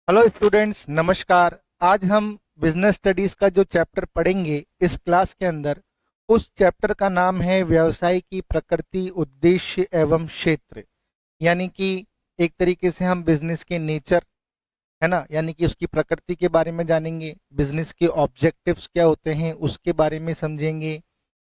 Hello students, नमस्कार। आज हम बिजनेस स्टडीज का जो चैप्टर पढ़ेंगे इस क्लास के अंदर, उस चैप्टर का नाम है व्यवसाय की प्रकृति, उद्देश्य एवं क्षेत्र। यानी कि एक तरीके से हम बिजनेस के नेचर, है ना, यानी कि उसकी प्रकृति के बारे में जानेंगे, बिजनेस के ऑब्जेक्टिव्स क्या होते हैं उसके बारे में समझेंगे,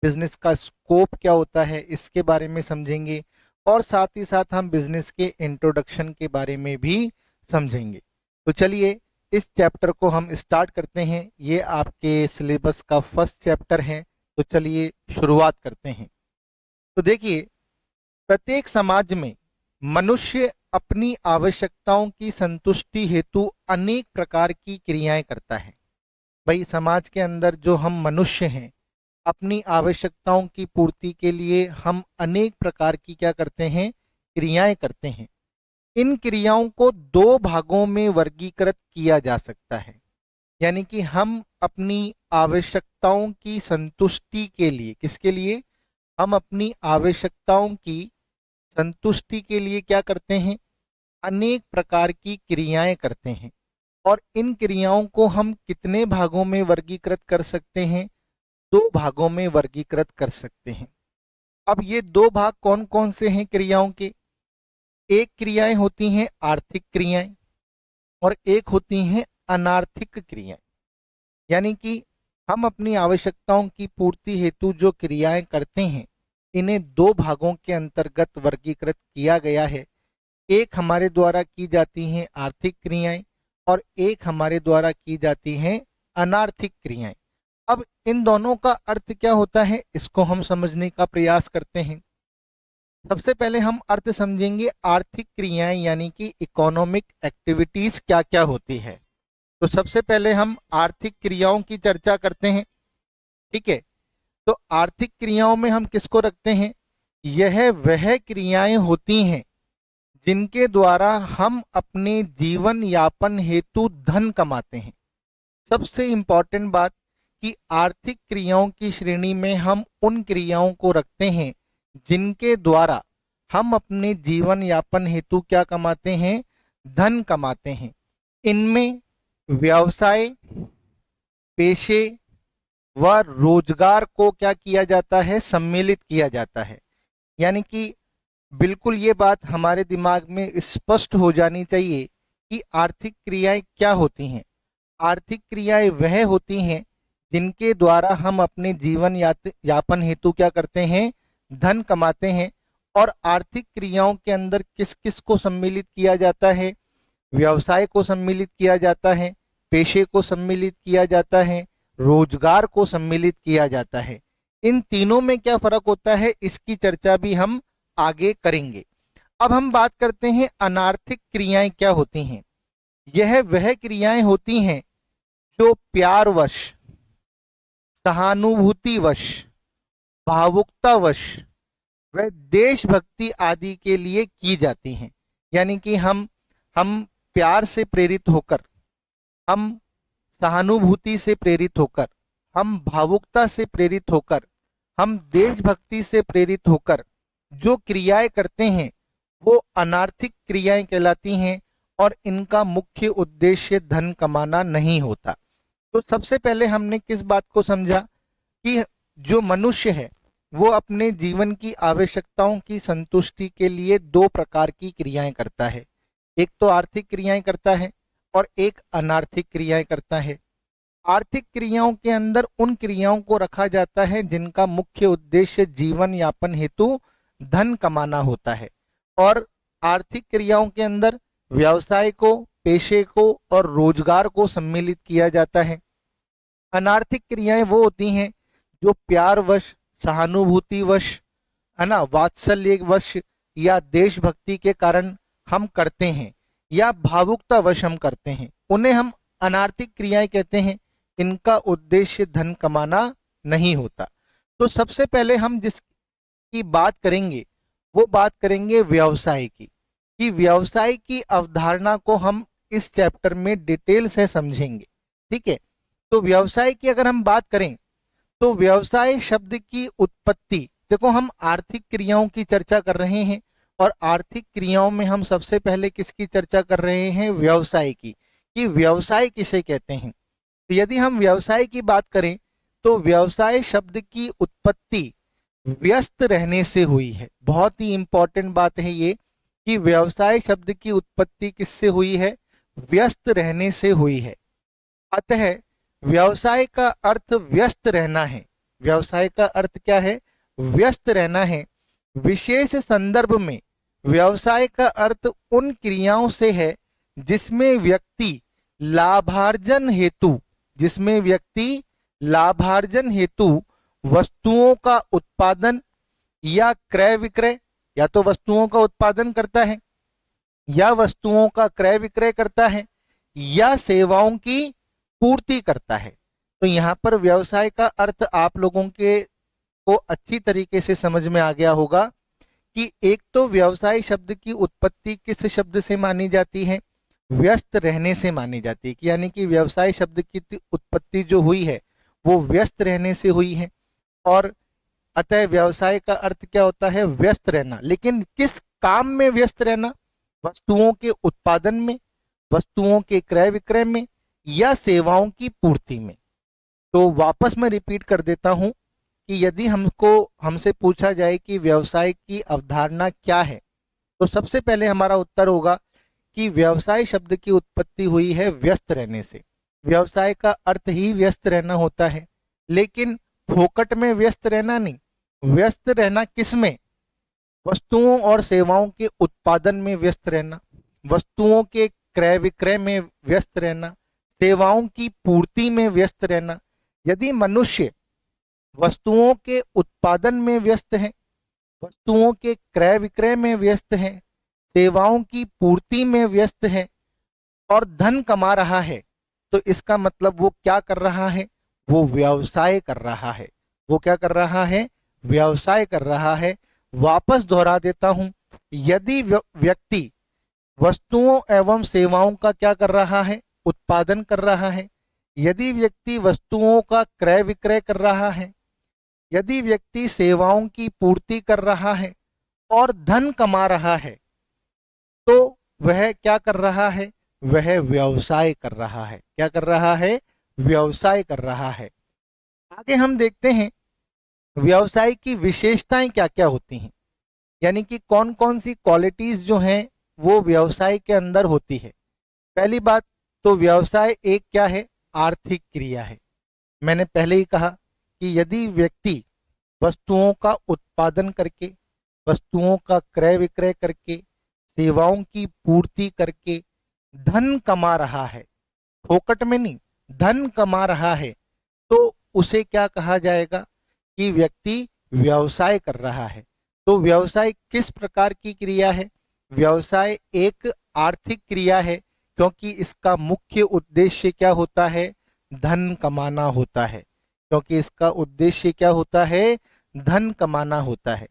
बिजनेस का स्कोप क्या होता है इसके बारे में समझेंगे, और साथ ही साथ हम बिजनेस के इंट्रोडक्शन के बारे में भी समझेंगे। तो चलिए इस चैप्टर को हम स्टार्ट करते हैं। ये आपके सिलेबस का फर्स्ट चैप्टर है। तो चलिए शुरुआत करते हैं। तो देखिए, प्रत्येक समाज में मनुष्य अपनी आवश्यकताओं की संतुष्टि हेतु अनेक प्रकार की क्रियाएं करता है। भाई, समाज के अंदर जो हम मनुष्य हैं, अपनी आवश्यकताओं की पूर्ति के लिए हम अनेक प्रकार की क्या करते हैं, क्रियाएं करते हैं। इन क्रियाओं को दो भागों में वर्गीकृत किया जा सकता है। यानी कि हम अपनी आवश्यकताओं की संतुष्टि के लिए, किसके लिए, हम अपनी आवश्यकताओं की संतुष्टि के लिए क्या करते हैं, अनेक प्रकार की क्रियाएं करते हैं। और इन क्रियाओं को हम कितने भागों में वर्गीकृत कर सकते हैं, दो भागों में वर्गीकृत कर सकते हैं। अब ये दो भाग कौन कौन से हैं क्रियाओं के? एक क्रियाएं होती हैं आर्थिक क्रियाएं, और एक होती हैं अनार्थिक क्रियाएं। यानी कि हम अपनी आवश्यकताओं की पूर्ति हेतु जो क्रियाएं करते हैं, इन्हें दो भागों के अंतर्गत वर्गीकृत किया गया है। एक हमारे द्वारा की जाती हैं आर्थिक क्रियाएं, और एक हमारे द्वारा की जाती हैं अनार्थिक क्रियाएं। अब इन दोनों का अर्थ क्या होता है, इसको हम समझने का प्रयास करते हैं। सबसे पहले हम अर्थ समझेंगे आर्थिक क्रियाएं, यानी कि इकोनॉमिक एक्टिविटीज क्या क्या होती है। तो सबसे पहले हम आर्थिक क्रियाओं की चर्चा करते हैं। ठीक है, तो आर्थिक क्रियाओं में हम किसको रखते हैं? यह वह क्रियाएं होती हैं जिनके द्वारा हम अपने जीवन यापन हेतु धन कमाते हैं। सबसे इंपॉर्टेंट बात कि आर्थिक क्रियाओं की श्रेणी में हम उन क्रियाओं को रखते हैं जिनके द्वारा हम अपने जीवन यापन हेतु क्या कमाते हैं, धन कमाते हैं। इनमें व्यवसाय, पेशे व रोजगार को क्या किया जाता है, सम्मिलित किया जाता है। यानी कि बिल्कुल ये बात हमारे दिमाग में स्पष्ट हो जानी चाहिए कि आर्थिक क्रियाएं क्या होती हैं। आर्थिक क्रियाएं वह होती हैं जिनके द्वारा हम अपने जीवन यापन हेतु क्या करते हैं, धन कमाते हैं। और आर्थिक क्रियाओं के अंदर किस किस को सम्मिलित किया जाता है? व्यवसाय को सम्मिलित किया जाता है, पेशे को सम्मिलित किया जाता है, रोजगार को सम्मिलित किया जाता है। इन तीनों में क्या फर्क होता है, इसकी चर्चा भी हम आगे करेंगे। अब हम बात करते हैं अनार्थिक क्रियाएं क्या होती हैं। यह वह क्रियाएं होती हैं जो प्यारवश, सहानुभूतिवश, भावुकतावश व देशभक्ति आदि के लिए की जाती हैं। यानी कि हम प्यार से प्रेरित होकर, हम सहानुभूति से प्रेरित होकर, हम भावुकता से प्रेरित होकर, हम देशभक्ति से प्रेरित होकर जो क्रियाएं करते हैं वो अनार्थिक क्रियाएं कहलाती हैं। और इनका मुख्य उद्देश्य धन कमाना नहीं होता। तो सबसे पहले हमने किस बात को समझा कि जो मनुष्य है वो अपने जीवन की आवश्यकताओं की संतुष्टि के लिए दो प्रकार की क्रियाएं करता है। एक तो आर्थिक क्रियाएं करता है और एक अनार्थिक क्रियाएं करता है। आर्थिक क्रियाओं के अंदर उन क्रियाओं को रखा जाता है जिनका मुख्य उद्देश्य जीवन यापन हेतु धन कमाना होता है। और आर्थिक क्रियाओं के अंदर व्यवसाय को, पेशे को और रोजगार को सम्मिलित किया जाता है। अनार्थिक क्रियाएं वो होती हैं जो प्यारवश, सहानुभूतिवश, है ना, वात्सल्यवश या देशभक्ति के कारण हम करते हैं, या भावुकतावश हम करते हैं, उन्हें हम अनार्थिक क्रियाएं कहते हैं। इनका उद्देश्य धन कमाना नहीं होता। तो सबसे पहले हम जिसकी बात करेंगे वो बात करेंगे व्यवसाय की, कि व्यवसाय की अवधारणा को हम इस चैप्टर में डिटेल से समझेंगे। ठीक है, तो व्यवसाय की अगर हम बात करें तो व्यवसाय शब्द की उत्पत्ति, देखो हम आर्थिक क्रियाओं की चर्चा कर रहे हैं, और आर्थिक क्रियाओं में हम सबसे पहले किसकी चर्चा कर रहे हैं, व्यवसाय की। कि व्यवसाय किसे कहते हैं। तो यदि हम व्यवसाय की बात करें तो व्यवसाय शब्द की उत्पत्ति व्यस्त रहने से हुई है। बहुत ही इंपॉर्टेंट बात है ये कि व्यवसाय शब्द की उत्पत्ति किससे हुई है, व्यस्त रहने से हुई है। अतः व्यवसाय का अर्थ व्यस्त रहना है। व्यवसाय का अर्थ क्या है, व्यस्त रहना है। विशेष संदर्भ में व्यवसाय का अर्थ उन क्रियाओं से है जिसमें व्यक्ति लाभार्जन हेतु जिसमें व्यक्ति लाभार्जन हेतु वस्तुओं का उत्पादन या क्रय विक्रय, या तो वस्तुओं का उत्पादन करता है या वस्तुओं का क्रय विक्रय करता है या सेवाओं की पूर्ति करता है। तो यहाँ पर व्यवसाय का अर्थ आप लोगों के को अच्छी तरीके से समझ में आ गया होगा कि एक तो व्यवसाय शब्द की उत्पत्ति किस शब्द से मानी जाती है, व्यस्त रहने से मानी जाती है। यानी कि व्यवसाय शब्द की उत्पत्ति जो हुई है वो व्यस्त रहने से हुई है, और अतः व्यवसाय का अर्थ क्या होता है, व्यस्त रहना। लेकिन किस काम में व्यस्त रहना, वस्तुओं के उत्पादन में, वस्तुओं के क्रय विक्रय में या सेवाओं की पूर्ति में। तो वापस मैं रिपीट कर देता हूं कि यदि हमसे पूछा जाए कि व्यवसाय की अवधारणा क्या है, तो सबसे पहले हमारा उत्तर होगा कि व्यवसाय शब्द की उत्पत्ति हुई है व्यस्त रहने से। व्यवसाय का अर्थ ही व्यस्त रहना होता है, लेकिन फोकट में व्यस्त रहना नहीं। व्यस्त रहना किस में, वस्तुओं और सेवाओं के उत्पादन में व्यस्त रहना, वस्तुओं के क्रय विक्रय में व्यस्त रहना, सेवाओं की पूर्ति में व्यस्त रहना। यदि मनुष्य वस्तुओं के उत्पादन में व्यस्त है, वस्तुओं के क्रय विक्रय में व्यस्त है, सेवाओं की पूर्ति में व्यस्त है और धन कमा रहा है, तो इसका मतलब वो क्या कर रहा है, वो व्यवसाय कर रहा है। वो क्या कर रहा है, व्यवसाय कर रहा है। वापस दोहरा देता हूं, यदि व्यक्ति वस्तुओं एवं सेवाओं का क्या कर रहा है, उत्पादन कर रहा है, यदि व्यक्ति वस्तुओं का क्रय विक्रय कर रहा है, यदि व्यक्ति सेवाओं की पूर्ति कर रहा है और धन कमा रहा है, तो वह क्या कर रहा है, वह व्यवसाय कर रहा है। क्या कर रहा है, व्यवसाय कर रहा है। आगे हम देखते हैं व्यवसाय की विशेषताएं क्या क्या होती हैं, यानी कि कौन कौन सी क्वालिटीज जो हैं वो व्यवसाय के अंदर होती है। पहली बात तो व्यवसाय एक क्या है, आर्थिक क्रिया है। मैंने पहले ही कहा कि यदि व्यक्ति वस्तुओं का उत्पादन करके, वस्तुओं का क्रय विक्रय करके, सेवाओं की पूर्ति करके धन कमा रहा है, फोकट में नहीं, धन कमा रहा है, तो उसे क्या कहा जाएगा कि व्यक्ति व्यवसाय कर रहा है। तो व्यवसाय किस प्रकार की क्रिया है, व्यवसाय एक आर्थिक क्रिया है, क्योंकि इसका मुख्य उद्देश्य क्या होता है, धन कमाना होता है। क्योंकि इसका उद्देश्य क्या होता है, धन कमाना होता है।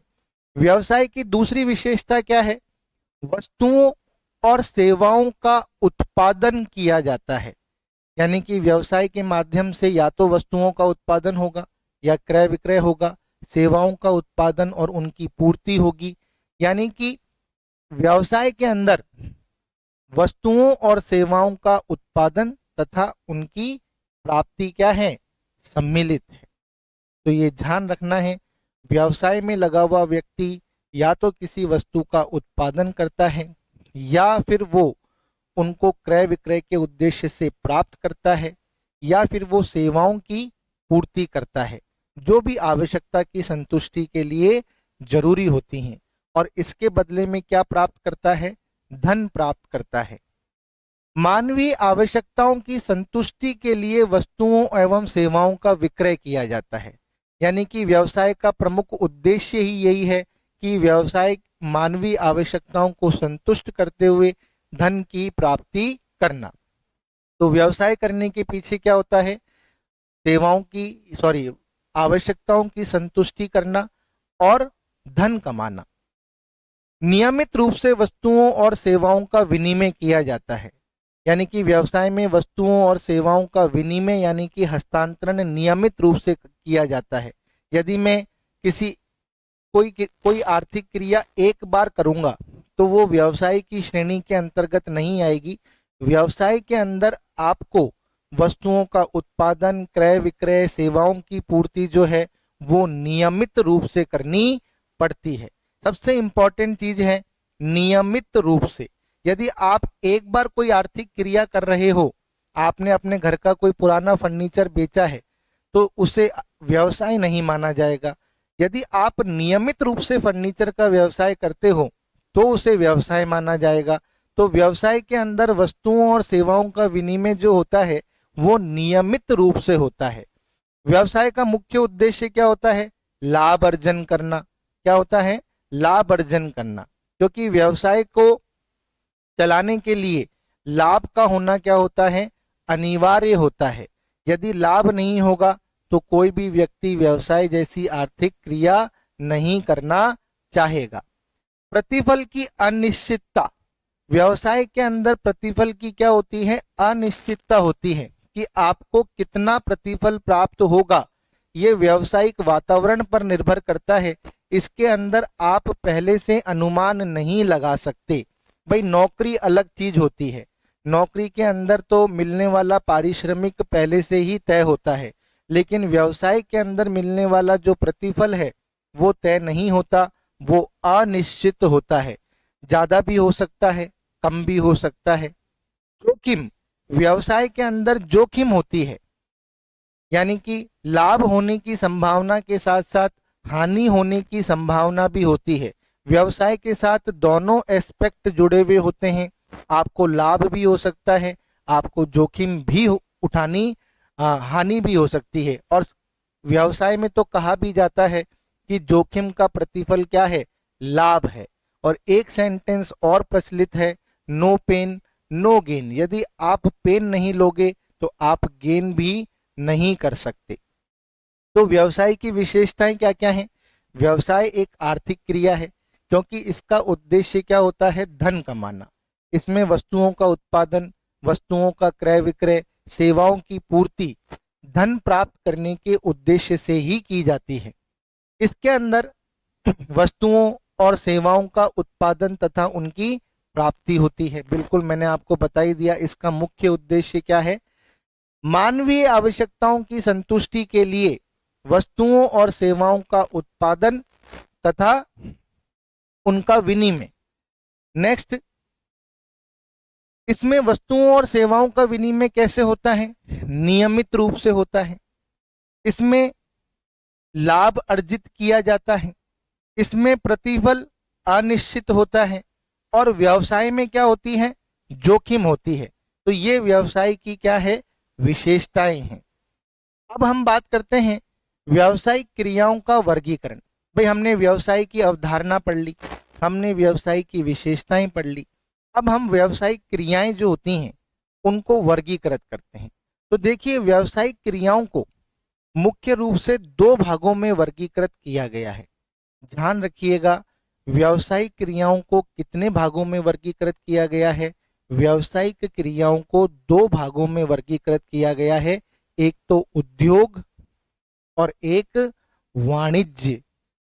व्यवसाय की दूसरी विशेषता क्या है, वस्तुओं और सेवाओं का उत्पादन किया जाता है। यानी कि व्यवसाय के माध्यम से या तो वस्तुओं का उत्पादन होगा या क्रय विक्रय होगा, सेवाओं का उत्पादन और उनकी पूर्ति होगी। यानी कि व्यवसाय के अंदर वस्तुओं और सेवाओं का उत्पादन तथा उनकी प्राप्ति क्या है, सम्मिलित है। तो ये ध्यान रखना है, व्यवसाय में लगा हुआ व्यक्ति या तो किसी वस्तु का उत्पादन करता है या फिर वो उनको क्रय विक्रय के उद्देश्य से प्राप्त करता है या फिर वो सेवाओं की पूर्ति करता है जो भी आवश्यकता की संतुष्टि के लिए जरूरी होती हैं, और इसके बदले में क्या प्राप्त करता है, धन प्राप्त करता है। मानवीय आवश्यकताओं की संतुष्टि के लिए वस्तुओं एवं सेवाओं का विक्रय किया जाता है। यानी कि व्यवसाय का प्रमुख उद्देश्य ही यही है कि व्यवसाय मानवीय आवश्यकताओं को संतुष्ट करते हुए धन की प्राप्ति करना। तो व्यवसाय करने के पीछे क्या होता है, आवश्यकताओं की संतुष्टि करना और धन कमाना। नियमित रूप से वस्तुओं और सेवाओं का विनिमय किया जाता है। यानी कि व्यवसाय में वस्तुओं और सेवाओं का विनिमय यानी कि हस्तांतरण नियमित रूप से किया जाता है। यदि मैं कोई आर्थिक क्रिया एक बार करूंगा तो वो व्यवसाय की श्रेणी के अंतर्गत नहीं आएगी। व्यवसाय के अंदर आपको वस्तुओं का उत्पादन, क्रय विक्रय, सेवाओं की पूर्ति जो है वो नियमित रूप से करनी पड़ती है। सबसे इंपॉर्टेंट चीज है नियमित रूप से। यदि आप एक बार कोई आर्थिक क्रिया कर रहे हो, आपने अपने घर का कोई पुराना फर्नीचर बेचा है, तो उसे व्यवसाय नहीं माना जाएगा। यदि आप नियमित रूप से फर्नीचर का व्यवसाय करते हो तो उसे व्यवसाय माना जाएगा। तो व्यवसाय के अंदर वस्तुओं और सेवाओं का विनिमय जो होता है वो नियमित रूप से होता है। व्यवसाय का मुख्य उद्देश्य क्या होता है? लाभ अर्जन करना। क्या होता है? लाभ अर्जन करना। क्योंकि व्यवसाय को चलाने के लिए लाभ का होना क्या होता है? अनिवार्य होता है। यदि लाभ नहीं होगा तो कोई भी व्यक्ति व्यवसाय जैसी आर्थिक क्रिया नहीं करना चाहेगा। प्रतिफल की अनिश्चितता। व्यवसाय के अंदर प्रतिफल की क्या होती है? अनिश्चितता होती है कि आपको कितना प्रतिफल प्राप्त होगा। ये व्यावसायिक वातावरण पर निर्भर करता है। इसके अंदर आप पहले से अनुमान नहीं लगा सकते। भाई नौकरी अलग चीज होती है। नौकरी के अंदर तो मिलने वाला पारिश्रमिक पहले से ही तय होता है, लेकिन व्यवसाय के अंदर मिलने वाला जो प्रतिफल है वो तय नहीं होता, वो अनिश्चित होता है। ज्यादा भी हो सकता है, कम भी हो सकता है। जोखिम। व्यवसाय के अंदर जोखिम होती है, यानी कि लाभ होने की संभावना के साथ साथ हानि होने की संभावना भी होती है। व्यवसाय के साथ दोनों एस्पेक्ट जुड़े हुए होते हैं। आपको लाभ भी हो सकता है, आपको जोखिम भी उठानी, हानि भी हो सकती है। और व्यवसाय में तो कहा भी जाता है कि जोखिम का प्रतिफल क्या है? लाभ है। और एक सेंटेंस और प्रचलित है, नो पेन नो गेन। यदि आप पेन नहीं लोगे तो आप गेन भी नहीं कर सकते। तो व्यवसाय की विशेषताएं क्या क्या हैं? व्यवसाय एक आर्थिक क्रिया है क्योंकि इसका उद्देश्य क्या होता है? धन कमाना। इसमें वस्तुओं का उत्पादन, वस्तुओं का क्रय विक्रय, सेवाओं की पूर्ति धन प्राप्त करने के उद्देश्य से ही की जाती है। इसके अंदर वस्तुओं और सेवाओं का उत्पादन तथा उनकी प्राप्ति होती है। बिल्कुल मैंने आपको बता ही दिया इसका मुख्य उद्देश्य क्या है। मानवीय आवश्यकताओं की संतुष्टि के लिए वस्तुओं और सेवाओं का उत्पादन तथा उनका विनिमय। नेक्स्ट, इसमें वस्तुओं और सेवाओं का विनिमय कैसे होता है? नियमित रूप से होता है। इसमें लाभ अर्जित किया जाता है। इसमें प्रतिफल अनिश्चित होता है। और व्यवसाय में क्या होती है? जोखिम होती है। तो ये व्यवसाय की क्या है? विशेषताएं हैं। अब हम बात करते हैं व्यवसायिक क्रियाओं का वर्गीकरण। भाई हमने व्यवसाय की अवधारणा पढ़ ली, हमने व्यवसाय की विशेषताएं पढ़ ली। अब हम व्यवसायिक क्रियाएं जो होती हैं उनको वर्गीकृत करते हैं। तो देखिए व्यवसायिक क्रियाओं को मुख्य रूप से दो भागों में वर्गीकृत किया गया है। ध्यान रखिएगा, व्यावसायिक क्रियाओं को कितने भागों में वर्गीकृत किया गया है? व्यावसायिक क्रियाओं को दो भागों में वर्गीकृत किया गया है, एक तो उद्योग और एक वाणिज्य।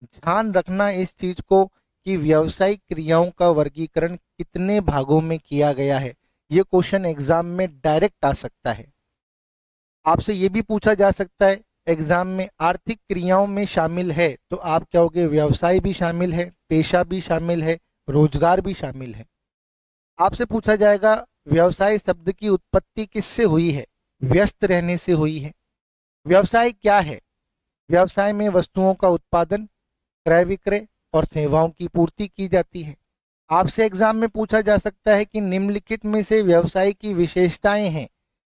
ध्यान रखना इस चीज को कि व्यावसायिक क्रियाओं का वर्गीकरण कितने भागों में किया गया है। ये क्वेश्चन एग्जाम में डायरेक्ट आ सकता है। आपसे ये भी पूछा जा सकता है एग्जाम में, आर्थिक क्रियाओं में शामिल है, तो आप क्या होगे? व्यवसाय भी शामिल है, पेशा भी शामिल है, रोजगार भी शामिल है। आपसे पूछा जाएगा व्यवसाय शब्द की उत्पत्ति किससे हुई है? व्यस्त रहने से हुई है। व्यवसाय क्या है? व्यवसाय में वस्तुओं का उत्पादन, क्रय विक्रय और सेवाओं की पूर्ति की जाती है। आपसे एग्जाम में पूछा जा सकता है कि निम्नलिखित में से व्यवसाय की विशेषताएं हैं।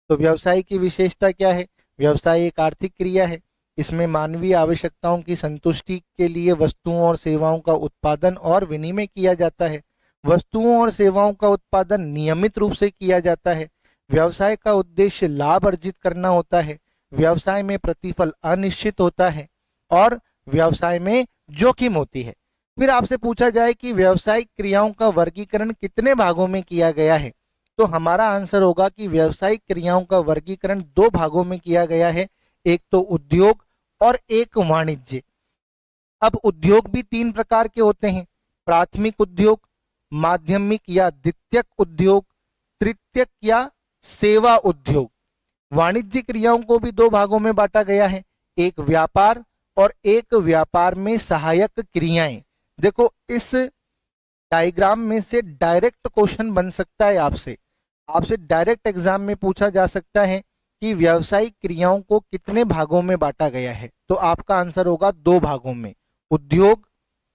तो व्यवसाय की विशेषता क्या है? व्यवसाय एक आर्थिक क्रिया है। इसमें मानवीय आवश्यकताओं की संतुष्टि के लिए वस्तुओं और सेवाओं का उत्पादन और विनिमय किया जाता है। वस्तुओं और सेवाओं का उत्पादन नियमित रूप से किया जाता है। व्यवसाय का उद्देश्य लाभ अर्जित करना होता है। व्यवसाय में प्रतिफल अनिश्चित होता है और व्यवसाय में जोखिम होती है। फिर आपसे पूछा जाए कि व्यवसायिक क्रियाओं का वर्गीकरण कितने भागों में किया गया है, तो हमारा आंसर होगा कि व्यवसायिक क्रियाओं का वर्गीकरण दो भागों में किया गया है, एक तो उद्योग और एक वाणिज्य। अब उद्योग भी तीन प्रकार के होते हैं, प्राथमिक उद्योग, माध्यमिक या द्वितीयक उद्योग तृतीयक या सेवा उद्योग। वाणिज्य क्रियाओं को भी दो भागों में बांटा गया है, एक व्यापार और एक व्यापार में सहायक क्रियाएं। देखो इस डायग्राम में से डायरेक्ट क्वेश्चन बन सकता है आपसे, आपसे डायरेक्ट एग्जाम में पूछा जा सकता है कि व्यावसायिक क्रियाओं को कितने भागों में बांटा गया है, तो आपका आंसर होगा दो भागों में, उद्योग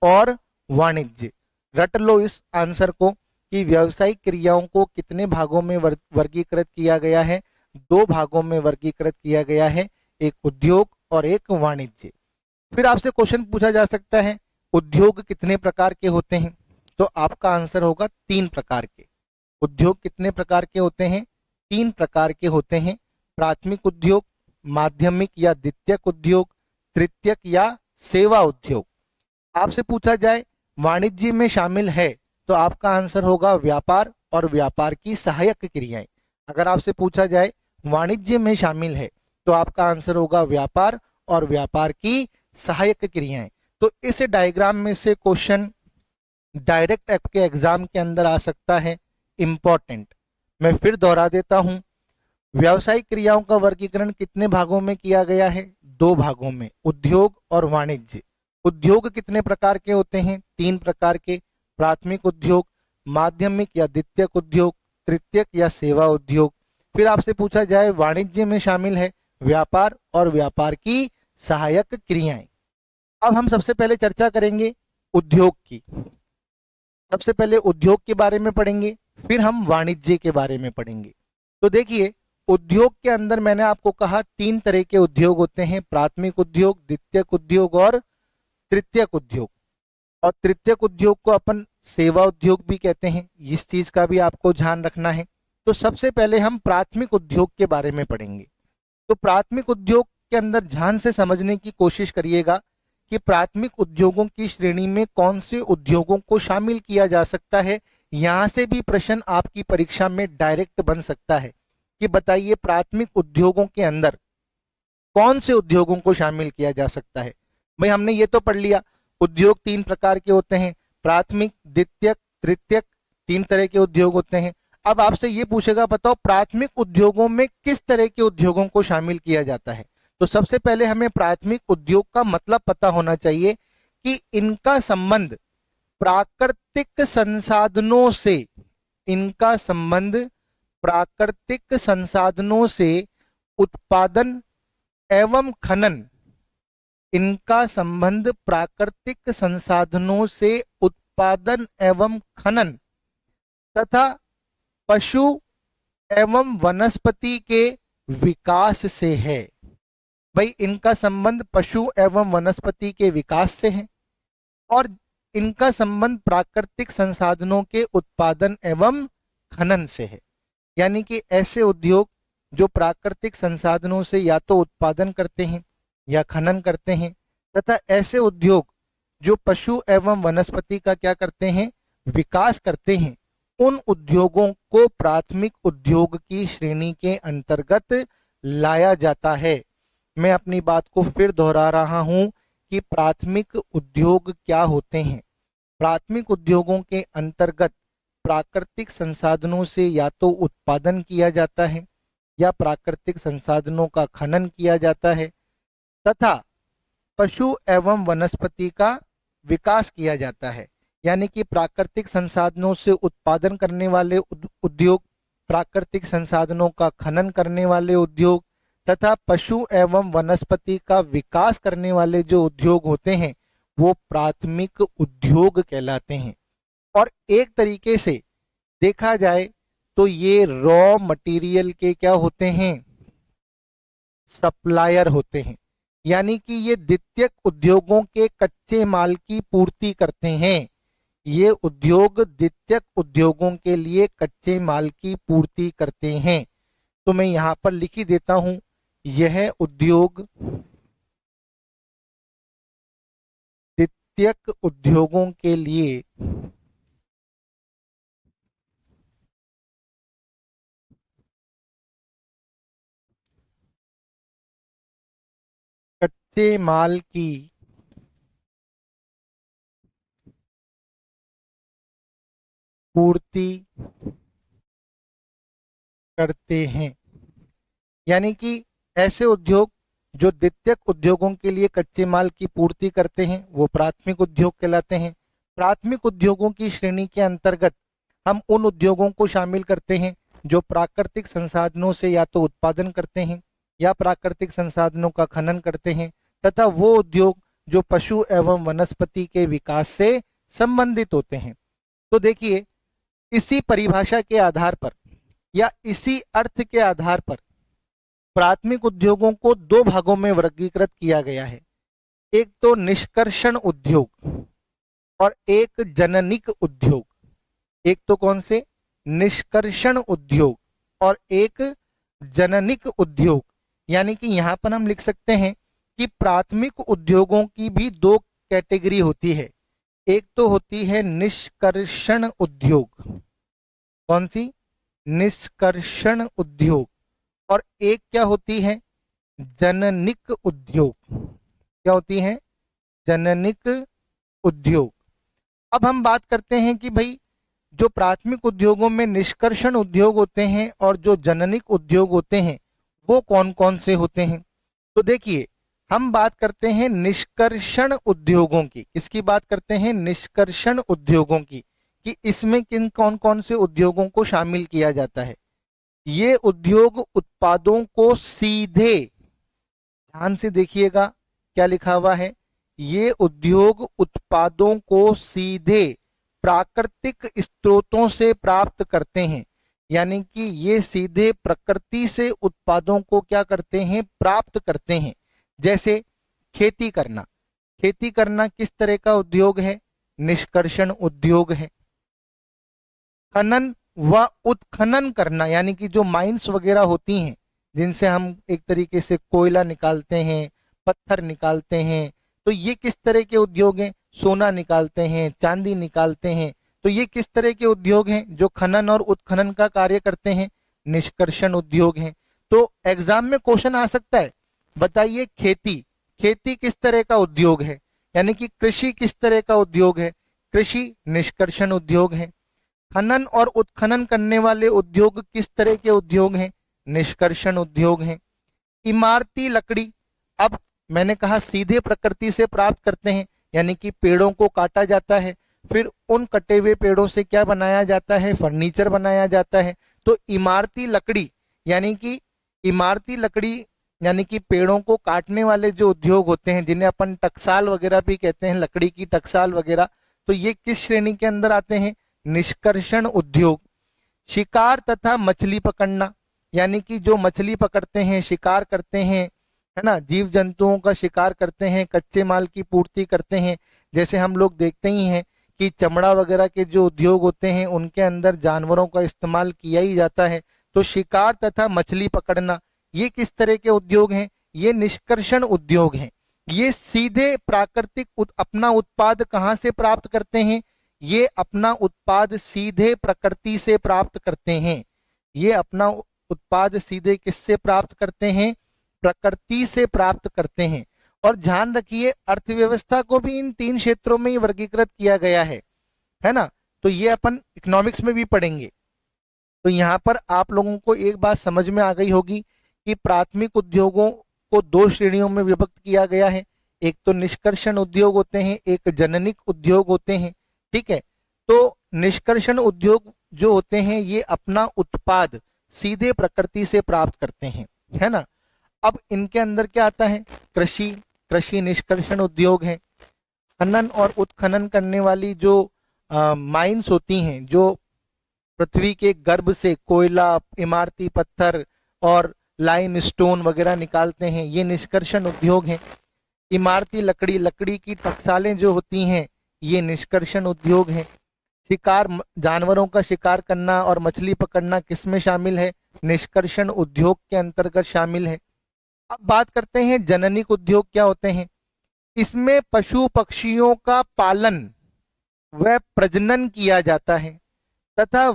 और वाणिज्य। रट लो इस आंसर को कि व्यावसायिक क्रियाओं को कितने भागों में वर्गीकृत किया गया है, दो भागों में वर्गीकृत किया गया है, एक उद्योग और एक वाणिज्य। फिर आपसे क्वेश्चन पूछा जा सकता है उद्योग कितने प्रकार के होते हैं, तो आपका आंसर होगा तीन प्रकार के। उद्योग कितने प्रकार के होते हैं, तीन प्रकार के होते हैं, प्राथमिक उद्योग, माध्यमिक या द्वितीयक उद्योग, तृतीयक या सेवा उद्योग। आपसे पूछा जाए वाणिज्य में शामिल है, तो आपका आंसर होगा व्यापार और व्यापार की सहायक क्रियाएं। अगर आपसे पूछा जाए वाणिज्य में शामिल है, तो आपका आंसर होगा व्यापार और व्यापार की सहायक क्रियाएं। तो इस डायग्राम में से क्वेश्चन डायरेक्ट आपके एग्जाम के अंदर आ सकता है, इंपॉर्टेंट। मैं फिर दोहरा देता हूं, व्यावसायिक क्रियाओं का वर्गीकरण कितने भागों में किया गया है, दो भागों में, उद्योग और वाणिज्य। उद्योग कितने प्रकार के होते हैं, तीन प्रकार के, प्राथमिक उद्योग, माध्यमिक या द्वितीयक उद्योग, तृतीयक या सेवा उद्योग। फिर आपसे पूछा जाए वाणिज्य में शामिल है व्यापार और व्यापार की सहायक क्रियाएं। अब हम सबसे पहले चर्चा करेंगे उद्योग की। सबसे पहले उद्योग के बारे में पढ़ेंगे, फिर हम वाणिज्य के बारे में पढ़ेंगे। तो देखिए उद्योग के अंदर मैंने आपको कहा तीन तरह के उद्योग होते हैं, प्राथमिक उद्योग, द्वितीयक उद्योग और तृतीयक उद्योग। और तृतीयक उद्योग को अपन सेवा उद्योग भी कहते हैं, इस चीज का भी आपको ध्यान रखना है। तो सबसे पहले हम प्राथमिक उद्योग के बारे में पढ़ेंगे। तो प्राथमिक उद्योग के अंदर ध्यान से समझने की कोशिश करिएगा कि प्राथमिक उद्योगों की श्रेणी में कौन से उद्योगों को शामिल किया जा सकता है। यहां से भी प्रश्न आपकी परीक्षा में डायरेक्ट बन सकता है कि बताइए प्राथमिक उद्योगों के अंदर कौन से उद्योगों को शामिल किया जा सकता है। भाई हमने ये तो पढ़ लिया उद्योग तीन प्रकार के होते हैं, प्राथमिक, द्वितीयक, तृतीयक, तीन तरह के उद्योग होते हैं। अब आपसे ये पूछेगा बताओ प्राथमिक उद्योगों में किस तरह के उद्योगों को शामिल किया जाता है। तो सबसे पहले हमें प्राथमिक उद्योग का मतलब पता होना चाहिए कि इनका संबंध प्राकृतिक संसाधनों से, इनका संबंध प्राकृतिक संसाधनों से उत्पादन एवं खनन, इनका संबंध प्राकृतिक संसाधनों से उत्पादन एवं खनन तथा पशु एवं वनस्पति के विकास से है। भाई इनका संबंध पशु एवं वनस्पति के विकास से है और इनका संबंध प्राकृतिक संसाधनों के उत्पादन एवं खनन से है। यानी कि ऐसे उद्योग जो प्राकृतिक संसाधनों से या तो उत्पादन करते हैं या खनन करते हैं, तथा ऐसे उद्योग जो पशु एवं वनस्पति का क्या करते हैं, विकास करते हैं, उन उद्योगों को प्राथमिक उद्योग की श्रेणी के अंतर्गत लाया जाता है। मैं अपनी बात को फिर दोहरा रहा हूं कि प्राथमिक उद्योग क्या होते हैं। प्राथमिक उद्योगों के अंतर्गत प्राकृतिक संसाधनों से या तो उत्पादन किया जाता है या प्राकृतिक संसाधनों का खनन किया जाता है तथा पशु एवं वनस्पति का विकास किया जाता है। यानी कि प्राकृतिक संसाधनों से उत्पादन करने वाले उद्योग, प्राकृतिक संसाधनों का खनन करने वाले उद्योग तथा पशु एवं वनस्पति का विकास करने वाले जो उद्योग होते हैं वो प्राथमिक उद्योग कहलाते हैं। और एक तरीके से देखा जाए तो ये रॉ मटेरियल के क्या होते हैं, सप्लायर होते हैं। यानी कि ये द्वितीयक उद्योगों के कच्चे माल की पूर्ति करते हैं। ये उद्योग द्वितीयक उद्योगों के लिए कच्चे माल की पूर्ति करते हैं। तो मैं यहां पर लिख ही देता हूं, यह उद्योग द्वितीयक उद्योगों के लिए कच्चे माल की पूर्ति करते हैं। यानी कि ऐसे उद्योग जो द्वितीयक उद्योगों के लिए कच्चे माल की पूर्ति करते हैं वो प्राथमिक उद्योग कहलाते हैं। प्राथमिक उद्योगों की श्रेणी के अंतर्गत हम उन उद्योगों को शामिल करते हैं जो प्राकृतिक संसाधनों से या तो उत्पादन करते हैं या प्राकृतिक संसाधनों का खनन करते हैं, तथा वो उद्योग जो पशु एवं वनस्पति के विकास से संबंधित होते हैं। तो देखिए, इसी परिभाषा के आधार पर या इसी अर्थ के आधार पर प्राथमिक उद्योगों को दो भागों में वर्गीकृत किया गया है। एक तो निष्कर्षण उद्योग और एक जननिक उद्योग। एक तो कौन से? निष्कर्षण उद्योग और एक जननिक उद्योग। यानी कि यहां पर हम लिख सकते हैं कि प्राथमिक उद्योगों की भी दो कैटेगरी होती है। एक तो होती है निष्कर्षण उद्योग। कौन सी? निष्कर्षण उद्योग। और एक क्या होती है? जननिक उद्योग। क्या होती है? जननिक उद्योग। अब हम बात करते हैं कि भाई जो प्राथमिक उद्योगों में निष्कर्षण उद्योग होते हैं और जो जननिक उद्योग होते हैं वो कौन कौन से होते हैं। तो देखिए, हम बात करते हैं निष्कर्षण उद्योगों की। किसकी बात करते हैं? निष्कर्षण उद्योगों की, कि इसमें किन कौन कौन से उद्योगों को शामिल किया जाता है। ये उद्योग उत्पादों को सीधे, ध्यान से देखिएगा क्या लिखा हुआ है, ये उद्योग उत्पादों को सीधे प्राकृतिक स्रोतों से प्राप्त करते हैं। यानी कि ये सीधे प्रकृति से उत्पादों को क्या करते हैं? प्राप्त करते हैं। जैसे खेती करना। खेती करना किस तरह का उद्योग है? निष्कर्षण उद्योग है। खनन व उत्खनन करना, यानी कि जो माइंस वगैरह होती हैं जिनसे हम एक तरीके से कोयला निकालते हैं, पत्थर निकालते हैं, तो ये किस तरह के उद्योग हैं? सोना निकालते हैं, चांदी निकालते हैं, तो ये किस तरह के उद्योग हैं जो खनन और उत्खनन का कार्य करते हैं? निष्कर्षण उद्योग हैं। तो एग्जाम में क्वेश्चन आ सकता है, बताइए खेती, खेती किस तरह का उद्योग है? यानी कि कृषि किस तरह का उद्योग है? कृषि निष्कर्षण उद्योग है। खनन और उत्खनन करने वाले उद्योग किस तरह के उद्योग हैं? निष्कर्षण उद्योग हैं। इमारती लकड़ी, अब मैंने कहा सीधे प्रकृति से प्राप्त करते हैं, यानी कि पेड़ों को काटा जाता है, फिर उन कटे हुए पेड़ों से क्या बनाया जाता है? फर्नीचर बनाया जाता है। तो इमारती लकड़ी यानी कि पेड़ों को काटने वाले जो उद्योग होते हैं जिन्हें अपन टकसाल वगैरह भी कहते हैं, लकड़ी की टकसाल वगैरह, तो ये किस श्रेणी के अंदर आते हैं? निष्कर्षण उद्योग। शिकार तथा मछली पकड़ना, यानी कि जो मछली पकड़ते हैं, शिकार करते हैं, है ना, जीव जंतुओं का शिकार करते हैं, कच्चे माल की पूर्ति करते हैं। जैसे हम लोग देखते ही हैं कि चमड़ा वगैरह के जो उद्योग होते हैं उनके अंदर जानवरों का इस्तेमाल किया ही जाता है। तो शिकार तथा मछली पकड़ना ये किस तरह के उद्योग हैं? ये निष्कर्षण उद्योग हैं। ये सीधे प्राकृतिक अपना उत्पाद कहाँ से प्राप्त करते हैं? ये अपना उत्पाद सीधे प्रकृति से प्राप्त करते हैं। ये अपना उत्पाद सीधे किससे प्राप्त करते हैं? प्रकृति से प्राप्त करते हैं। और ध्यान रखिए, अर्थव्यवस्था को भी इन तीन क्षेत्रों में ही वर्गीकृत किया गया है ना। तो ये अपन इकोनॉमिक्स में भी पढ़ेंगे। तो यहाँ पर आप लोगों को एक बात समझ में आ गई होगी कि प्राथमिक उद्योगों को दो श्रेणियों में विभक्त किया गया है। एक तो निष्कर्षण उद्योग होते हैं, एक जननिक उद्योग होते हैं। ठीक है, तो निष्कर्षण उद्योग जो होते हैं ये अपना उत्पाद सीधे प्रकृति से प्राप्त करते हैं, है ना। अब इनके अंदर क्या आता है? कृषि निष्कर्षण उद्योग है। खनन और उत्खनन करने वाली जो माइंस होती हैं, जो पृथ्वी के गर्भ से कोयला, इमारती पत्थर और लाइम स्टोन वगैरह निकालते हैं, ये निष्कर्षण उद्योग हैं। इमारती लकड़ी की टकसालें जो होती हैं ये निष्कर्षण उद्योग हैं। शिकार, जानवरों का शिकार करना और मछली पकड़ना किसमें शामिल है? निष्कर्षण उद्योग के अंतर्गत शामिल है। अब बात करते हैं जननिक उद्योग क्या होते हैं। इसमें पशु पक्षियों का पालन व प्रजनन किया जाता है तथा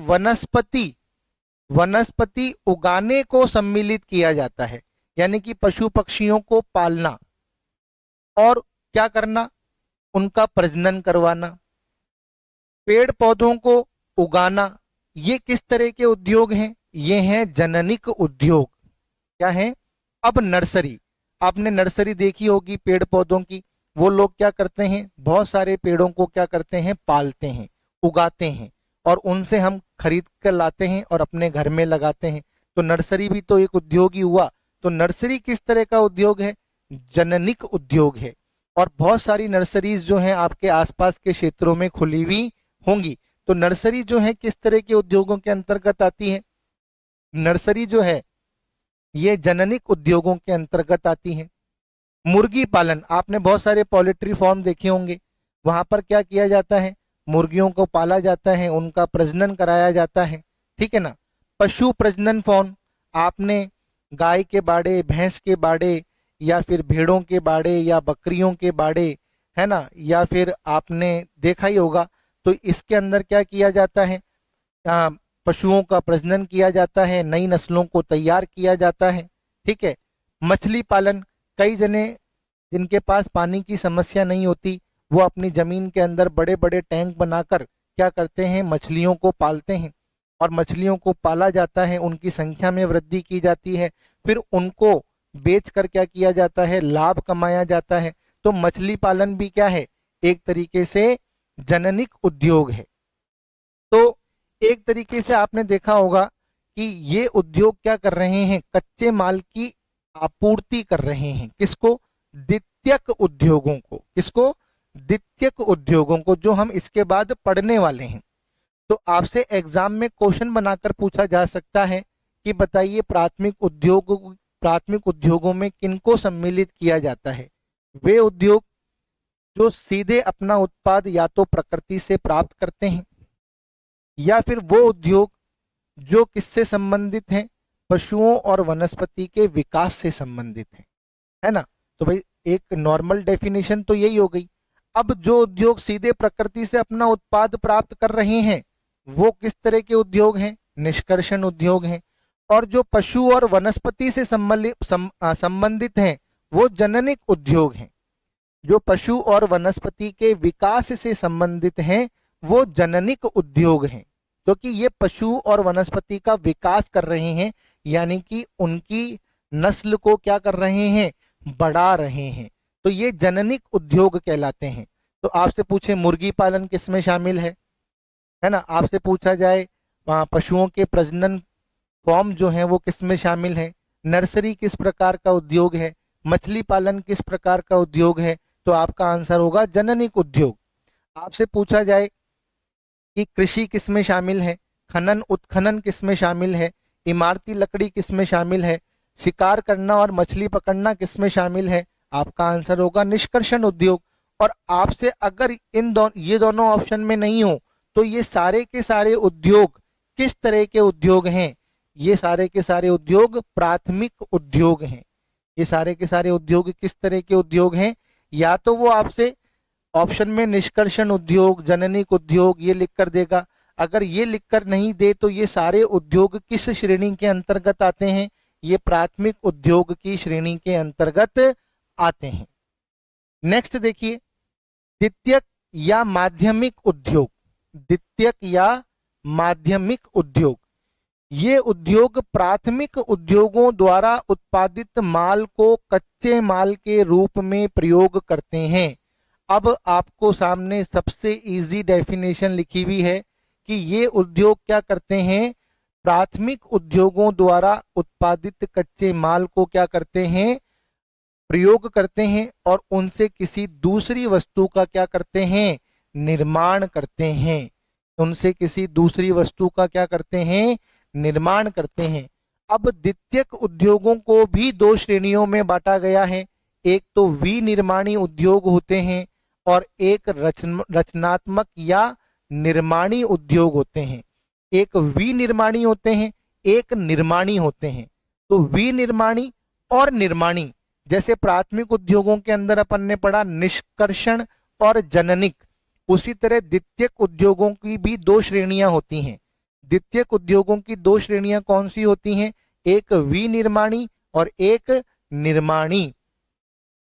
वनस्पति उगाने को सम्मिलित किया जाता है। यानी कि पशु पक्षियों को पालना और क्या करना? उनका प्रजनन करवाना, पेड़ पौधों को उगाना, ये किस तरह के उद्योग हैं? ये हैं जननिक उद्योग। क्या है? अब नर्सरी, आपने नर्सरी देखी होगी पेड़ पौधों की। वो लोग क्या करते हैं, बहुत सारे पेड़ों को क्या करते हैं, पालते हैं, उगाते हैं, और उनसे हम खरीद कर लाते हैं और अपने घर में लगाते हैं। तो नर्सरी भी तो एक उद्योग ही हुआ। तो नर्सरी किस तरह का उद्योग है? जननिक उद्योग है। और बहुत सारी नर्सरीज जो हैं आपके आसपास के क्षेत्रों में खुली हुई होंगी। तो नर्सरी जो है किस तरह के उद्योगों के अंतर्गत आती है? नर्सरी जो है ये जननिक उद्योगों के अंतर्गत आती है। मुर्गी पालन, आपने बहुत सारे पोल्ट्री फार्म देखे होंगे। वहां पर क्या किया जाता है, मुर्गियों को पाला जाता है, उनका प्रजनन कराया जाता है, ठीक है ना। पशु प्रजनन फार्म, आपने गाय के बाड़े, भैंस के बाड़े, या फिर भेड़ों के बाड़े, या बकरियों के बाड़े, है ना, या फिर आपने देखा ही होगा। तो इसके अंदर क्या किया जाता है, आ, पशुओं का प्रजनन किया जाता है, नई नस्लों को तैयार किया जाता है, ठीक है। मछली पालन, कई जने जिनके पास पानी की समस्या नहीं होती, वो अपनी जमीन के अंदर बड़े बड़े टैंक बनाकर क्या करते हैं, मछलियों को पालते हैं। और मछलियों को पाला जाता है, उनकी संख्या में वृद्धि की जाती है, फिर उनको बेचकर क्या किया जाता है, लाभ कमाया जाता है। तो मछली पालन भी क्या है, एक तरीके से जननिक उद्योग है। तो एक तरीके से आपने देखा होगा कि ये उद्योग क्या कर रहे हैं, कच्चे माल की आपूर्ति कर रहे हैं। किसको? द्वितीयक उद्योगों को। किसको? द्वितीयक उद्योगों को, जो हम इसके बाद पढ़ने वाले हैं। तो आपसे एग्जाम में क्वेश्चन बनाकर पूछा जा सकता है कि बताइए प्राथमिक उद्योगों में किनको सम्मिलित किया जाता है? वे उद्योग जो सीधे अपना उत्पाद या तो प्रकृति से प्राप्त करते हैं, या फिर वो उद्योग जो किससे संबंधित हैं, पशुओं और वनस्पति के विकास से संबंधित है ना। तो भाई एक नॉर्मल डेफिनेशन तो यही हो गई। अब जो उद्योग सीधे प्रकृति से अपना उत्पाद प्राप्त कर रहे हैं, वो किस तरह के उद्योग हैं? निष्कर्षण उद्योग हैं। और जो पशु और वनस्पति से संबंधित हैं, वो जननिक उद्योग हैं। जो पशु और वनस्पति के विकास से संबंधित हैं, वो जननिक उद्योग हैं, क्योंकि ये पशु और वनस्पति का विकास कर रहे हैं, यानी कि उनकी नस्ल को क्या कर रहे हैं, बढ़ा रहे हैं। तो ये जननिक उद्योग कहलाते हैं। तो आपसे पूछे मुर्गी पालन किस में शामिल है ना। आपसे पूछा जाए पशुओं के प्रजनन फॉर्म जो है वो किस में शामिल है, नर्सरी किस प्रकार का उद्योग है, मछली पालन किस प्रकार का उद्योग है, तो आपका आंसर होगा जननिक उद्योग। आपसे पूछा जाए कि कृषि किस में शामिल है, खनन उत्खनन किस में शामिल है, इमारती लकड़ी किस में शामिल है, शिकार करना और मछली पकड़ना किस में शामिल है, आपका आंसर होगा निष्कर्षण उद्योग। और आपसे अगर ये दोनों ऑप्शन में नहीं हो, तो ये सारे के सारे उद्योग किस तरह के उद्योग हैं? ये सारे के सारे उद्योग प्राथमिक उद्योग हैं। ये सारे के सारे उद्योग किस तरह के उद्योग हैं? या तो वो आपसे ऑप्शन में निष्कर्षण उद्योग, जननिक उद्योग ये लिख कर देगा। अगर ये लिखकर नहीं दे तो ये सारे उद्योग किस श्रेणी के अंतर्गत आते हैं? ये प्राथमिक उद्योग की श्रेणी के अंतर्गत आते हैं। नेक्स्ट देखिए, द्वितीयक या माध्यमिक उद्योग। द्वितीयक या माध्यमिक उद्योग, ये उद्योग प्राथमिक उद्योगों द्वारा उत्पादित माल को कच्चे माल के रूप में प्रयोग करते हैं। अब आपको सामने सबसे इजी डेफिनेशन लिखी हुई है कि ये उद्योग क्या करते हैं, प्राथमिक उद्योगों द्वारा उत्पादित कच्चे माल को क्या करते हैं, प्रयोग करते हैं, और उनसे किसी दूसरी वस्तु का क्या करते हैं, निर्माण करते हैं। उनसे किसी दूसरी वस्तु का क्या करते हैं, निर्माण करते हैं। अब द्वितीयक उद्योगों को भी दो श्रेणियों में बांटा गया है। एक तो विनिर्माणी उद्योग होते हैं, और एक रचनात्मक या निर्माणी उद्योग होते हैं। एक विनिर्माणी होते हैं, एक निर्माणी होते हैं। तो विनिर्माणी और निर्माणी, जैसे प्राथमिक उद्योगों के अंदर अपन ने पढ़ा निष्कर्षण और जननिक, उसी तरह द्वितीयक उद्योगों की भी दो श्रेणियां होती हैं। द्वितीयक उद्योगों की दो श्रेणियां कौन सी होती हैं? एक विनिर्माणी और एक निर्माणी।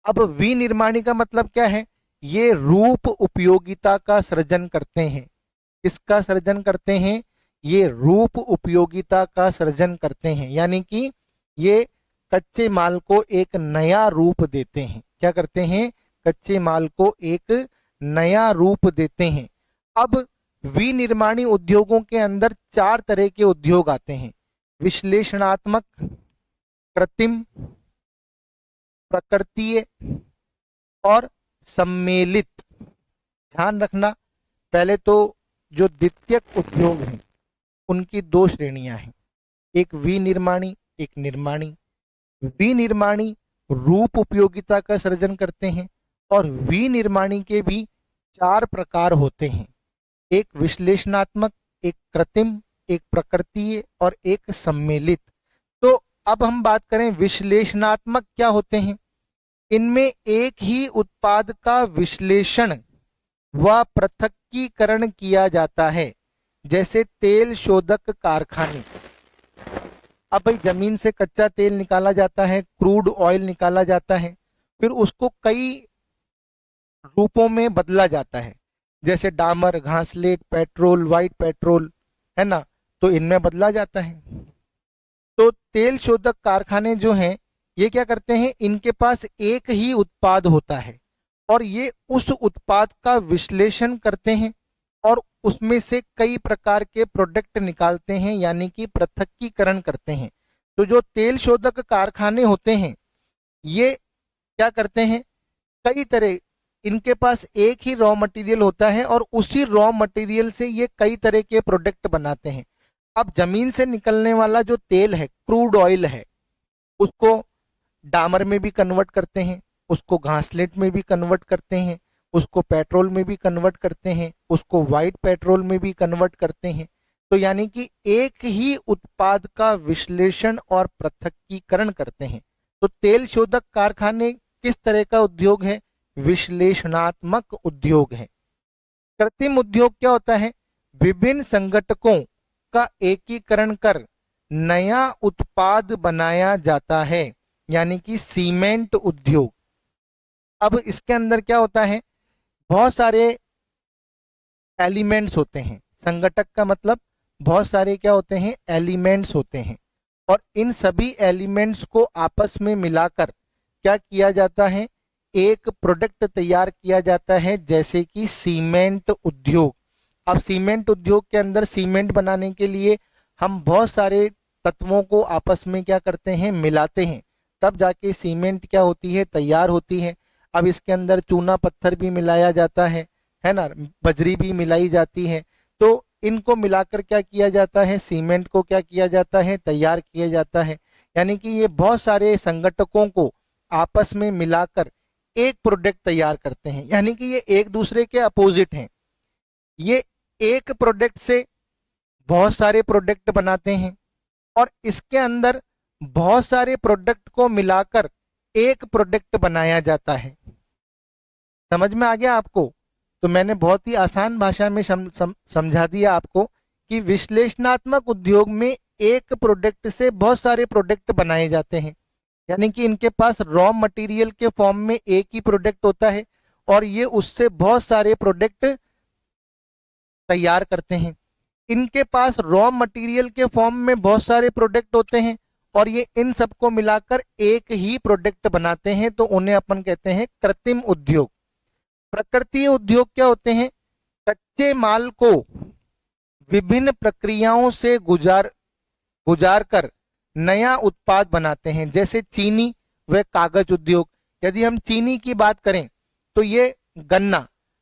अब विनिर्माणी का मतलब क्या है? ये रूप उपयोगिता का सृजन करते हैं। किसका सृजन करते हैं? ये रूप उपयोगिता का सृजन करते हैं, यानी कि ये कच्चे माल को एक नया रूप देते हैं। क्या करते हैं? कच्चे माल को एक नया रूप देते हैं। अब विनिर्माणी उद्योगों के अंदर 4 तरह के उद्योग आते हैं: विश्लेषणात्मक, कृत्रिम, प्रकृतीय और सम्मेलित। ध्यान रखना, पहले तो जो द्वितीयक उद्योग हैं उनकी 2 श्रेणियां हैं, एक विनिर्माणी, एक निर्माणी। विनिर्माणी रूप उपयोगिता का सृजन करते हैं और विनिर्माणी के भी 4 प्रकार होते हैं: एक विश्लेषणात्मक, एक कृत्रिम, एक प्रकृतीय और एक सम्मेलित। तो अब हम बात करें विश्लेषणात्मक क्या होते हैं। इनमें एक ही उत्पाद का विश्लेषण व पृथक्कीकरण किया जाता है, जैसे तेल शोधक कारखाने। अब भाई जमीन से कच्चा तेल निकाला जाता है, क्रूड ऑयल निकाला जाता है, फिर उसको कई रूपों में बदला जाता है, जैसे डामर, घासलेट, पेट्रोल, व्हाइट पेट्रोल, है ना, तो इनमें बदला जाता है। तो तेल शोधक कारखाने जो हैं ये क्या करते हैं, इनके पास एक ही उत्पाद होता है और ये उस उत्पाद का विश्लेषण करते हैं और उसमें से कई प्रकार के प्रोडक्ट निकालते हैं, यानी कि पृथक्कीकरण करते हैं। तो जो तेल शोधक कारखाने होते हैं ये क्या करते हैं, कई तरह, इनके पास एक ही रॉ मटेरियल होता है और उसी रॉ मटेरियल से ये कई तरह के प्रोडक्ट बनाते हैं। अब जमीन से निकलने वाला जो तेल है, क्रूड ऑयल है, उसको डामर में भी कन्वर्ट करते हैं, उसको घासलेट में भी कन्वर्ट करते हैं, उसको पेट्रोल में भी कन्वर्ट करते हैं, उसको व्हाइट पेट्रोल में भी कन्वर्ट करते हैं। तो यानी कि एक ही उत्पाद का विश्लेषण और पृथक्कीकरण करते हैं। तो तेल शोधक कारखाने किस तरह का उद्योग है? विश्लेषणात्मक उद्योग है। कृत्रिम उद्योग क्या होता है? विभिन्न संगठकों का एकीकरण कर नया उत्पाद बनाया जाता है, यानी कि सीमेंट उद्योग। अब इसके अंदर क्या होता है, बहुत सारे एलिमेंट्स होते हैं। संगठक का मतलब बहुत सारे क्या होते हैं, एलिमेंट्स होते हैं, और इन सभी एलिमेंट्स को आपस में मिलाकर क्या किया जाता है, एक प्रोडक्ट तैयार किया जाता है, जैसे कि सीमेंट उद्योग। अब सीमेंट उद्योग के अंदर सीमेंट बनाने के लिए हम बहुत सारे तत्वों को आपस में क्या करते हैं, मिलाते हैं, तब जाके सीमेंट क्या होती है, तैयार होती है। अब इसके अंदर चूना पत्थर भी मिलाया जाता है ना, बजरी भी मिलाई जाती है। तो इनको मिलाकर क्या किया जाता है, सीमेंट को क्या किया जाता है, तैयार किया जाता है। यानी कि ये बहुत सारे संगठकों को आपस में मिलाकर एक प्रोडक्ट तैयार करते हैं, यानी कि ये एक दूसरे के अपोजिट हैं। ये एक प्रोडक्ट से बहुत सारे प्रोडक्ट बनाते हैं और इसके अंदर बहुत सारे प्रोडक्ट को मिलाकर एक प्रोडक्ट बनाया जाता है। समझ में आ गया आपको? तो मैंने बहुत ही आसान भाषा में समझा दिया आपको कि विश्लेषणात्मक उद्योग में एक प्रोडक्ट से बहुत सारे प्रोडक्ट बनाए जाते हैं, यानी कि इनके पास रॉ मटेरियल के फॉर्म में एक ही प्रोडक्ट होता है और ये उससे बहुत सारे प्रोडक्ट तैयार करते हैं। इनके पास रॉ मटेरियल के फॉर्म में बहुत सारे प्रोडक्ट होते हैं और ये इन सबको मिलाकर एक ही प्रोडक्ट बनाते हैं, तो उन्हें अपन कहते हैं कृत्रिम उद्योग। प्रकृतीय उद्योग क्या होते हैं? कच्चे माल को विभिन्न प्रक्रियाओं से गुजार कर नया उत्पाद बनाते हैं, जैसे चीनी व कागज उद्योग। यदि हम चीनी की बात करें तो ये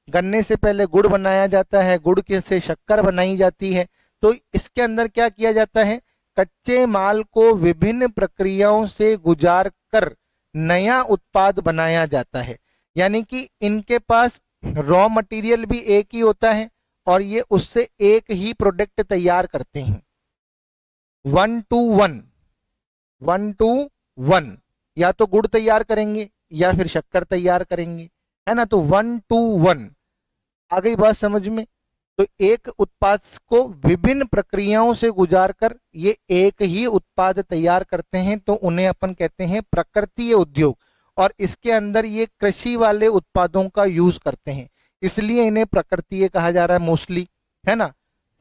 गन्ने से पहले गुड़ बनाया जाता है, गुड़ के से शक्कर बनाई जाती है। तो इसके अंदर क्या किया जाता है, कच्चे माल को विभिन्न प्रक्रियाओं से गुजार कर नया उत्पाद बनाया जाता है, यानी कि इनके पास रॉ मटेरियल भी एक ही होता है और ये उससे एक ही प्रोडक्ट तैयार करते हैं। 1 to 1 या तो गुड़ तैयार करेंगे या फिर शक्कर तैयार करेंगे, है ना। तो 1 to 1 आ गई बात समझ में। तो एक उत्पाद को विभिन्न प्रक्रियाओं से गुजार कर ये एक ही उत्पाद तैयार करते हैं, तो उन्हें अपन कहते हैं प्रकृतीय उद्योग। और इसके अंदर ये कृषि वाले उत्पादों का यूज करते हैं, इसलिए इन्हें प्रकृतीय कहा जा रहा है मोस्टली, है ना।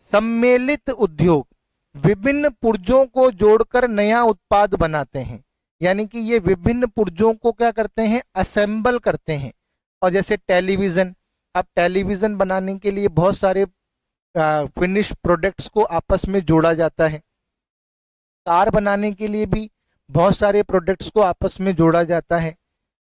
सम्मिलित उद्योग विभिन्न पुर्जों को जोड़कर नया उत्पाद बनाते हैं, यानी कि ये विभिन्न पुर्जों को क्या करते हैं, असेंबल करते हैं। और जैसे टेलीविजन, अब टेलीविजन बनाने के लिए बहुत सारे फिनिश प्रोडक्ट्स को आपस में जोड़ा जाता है। कार बनाने के लिए भी बहुत सारे प्रोडक्ट्स को आपस में जोड़ा जाता है।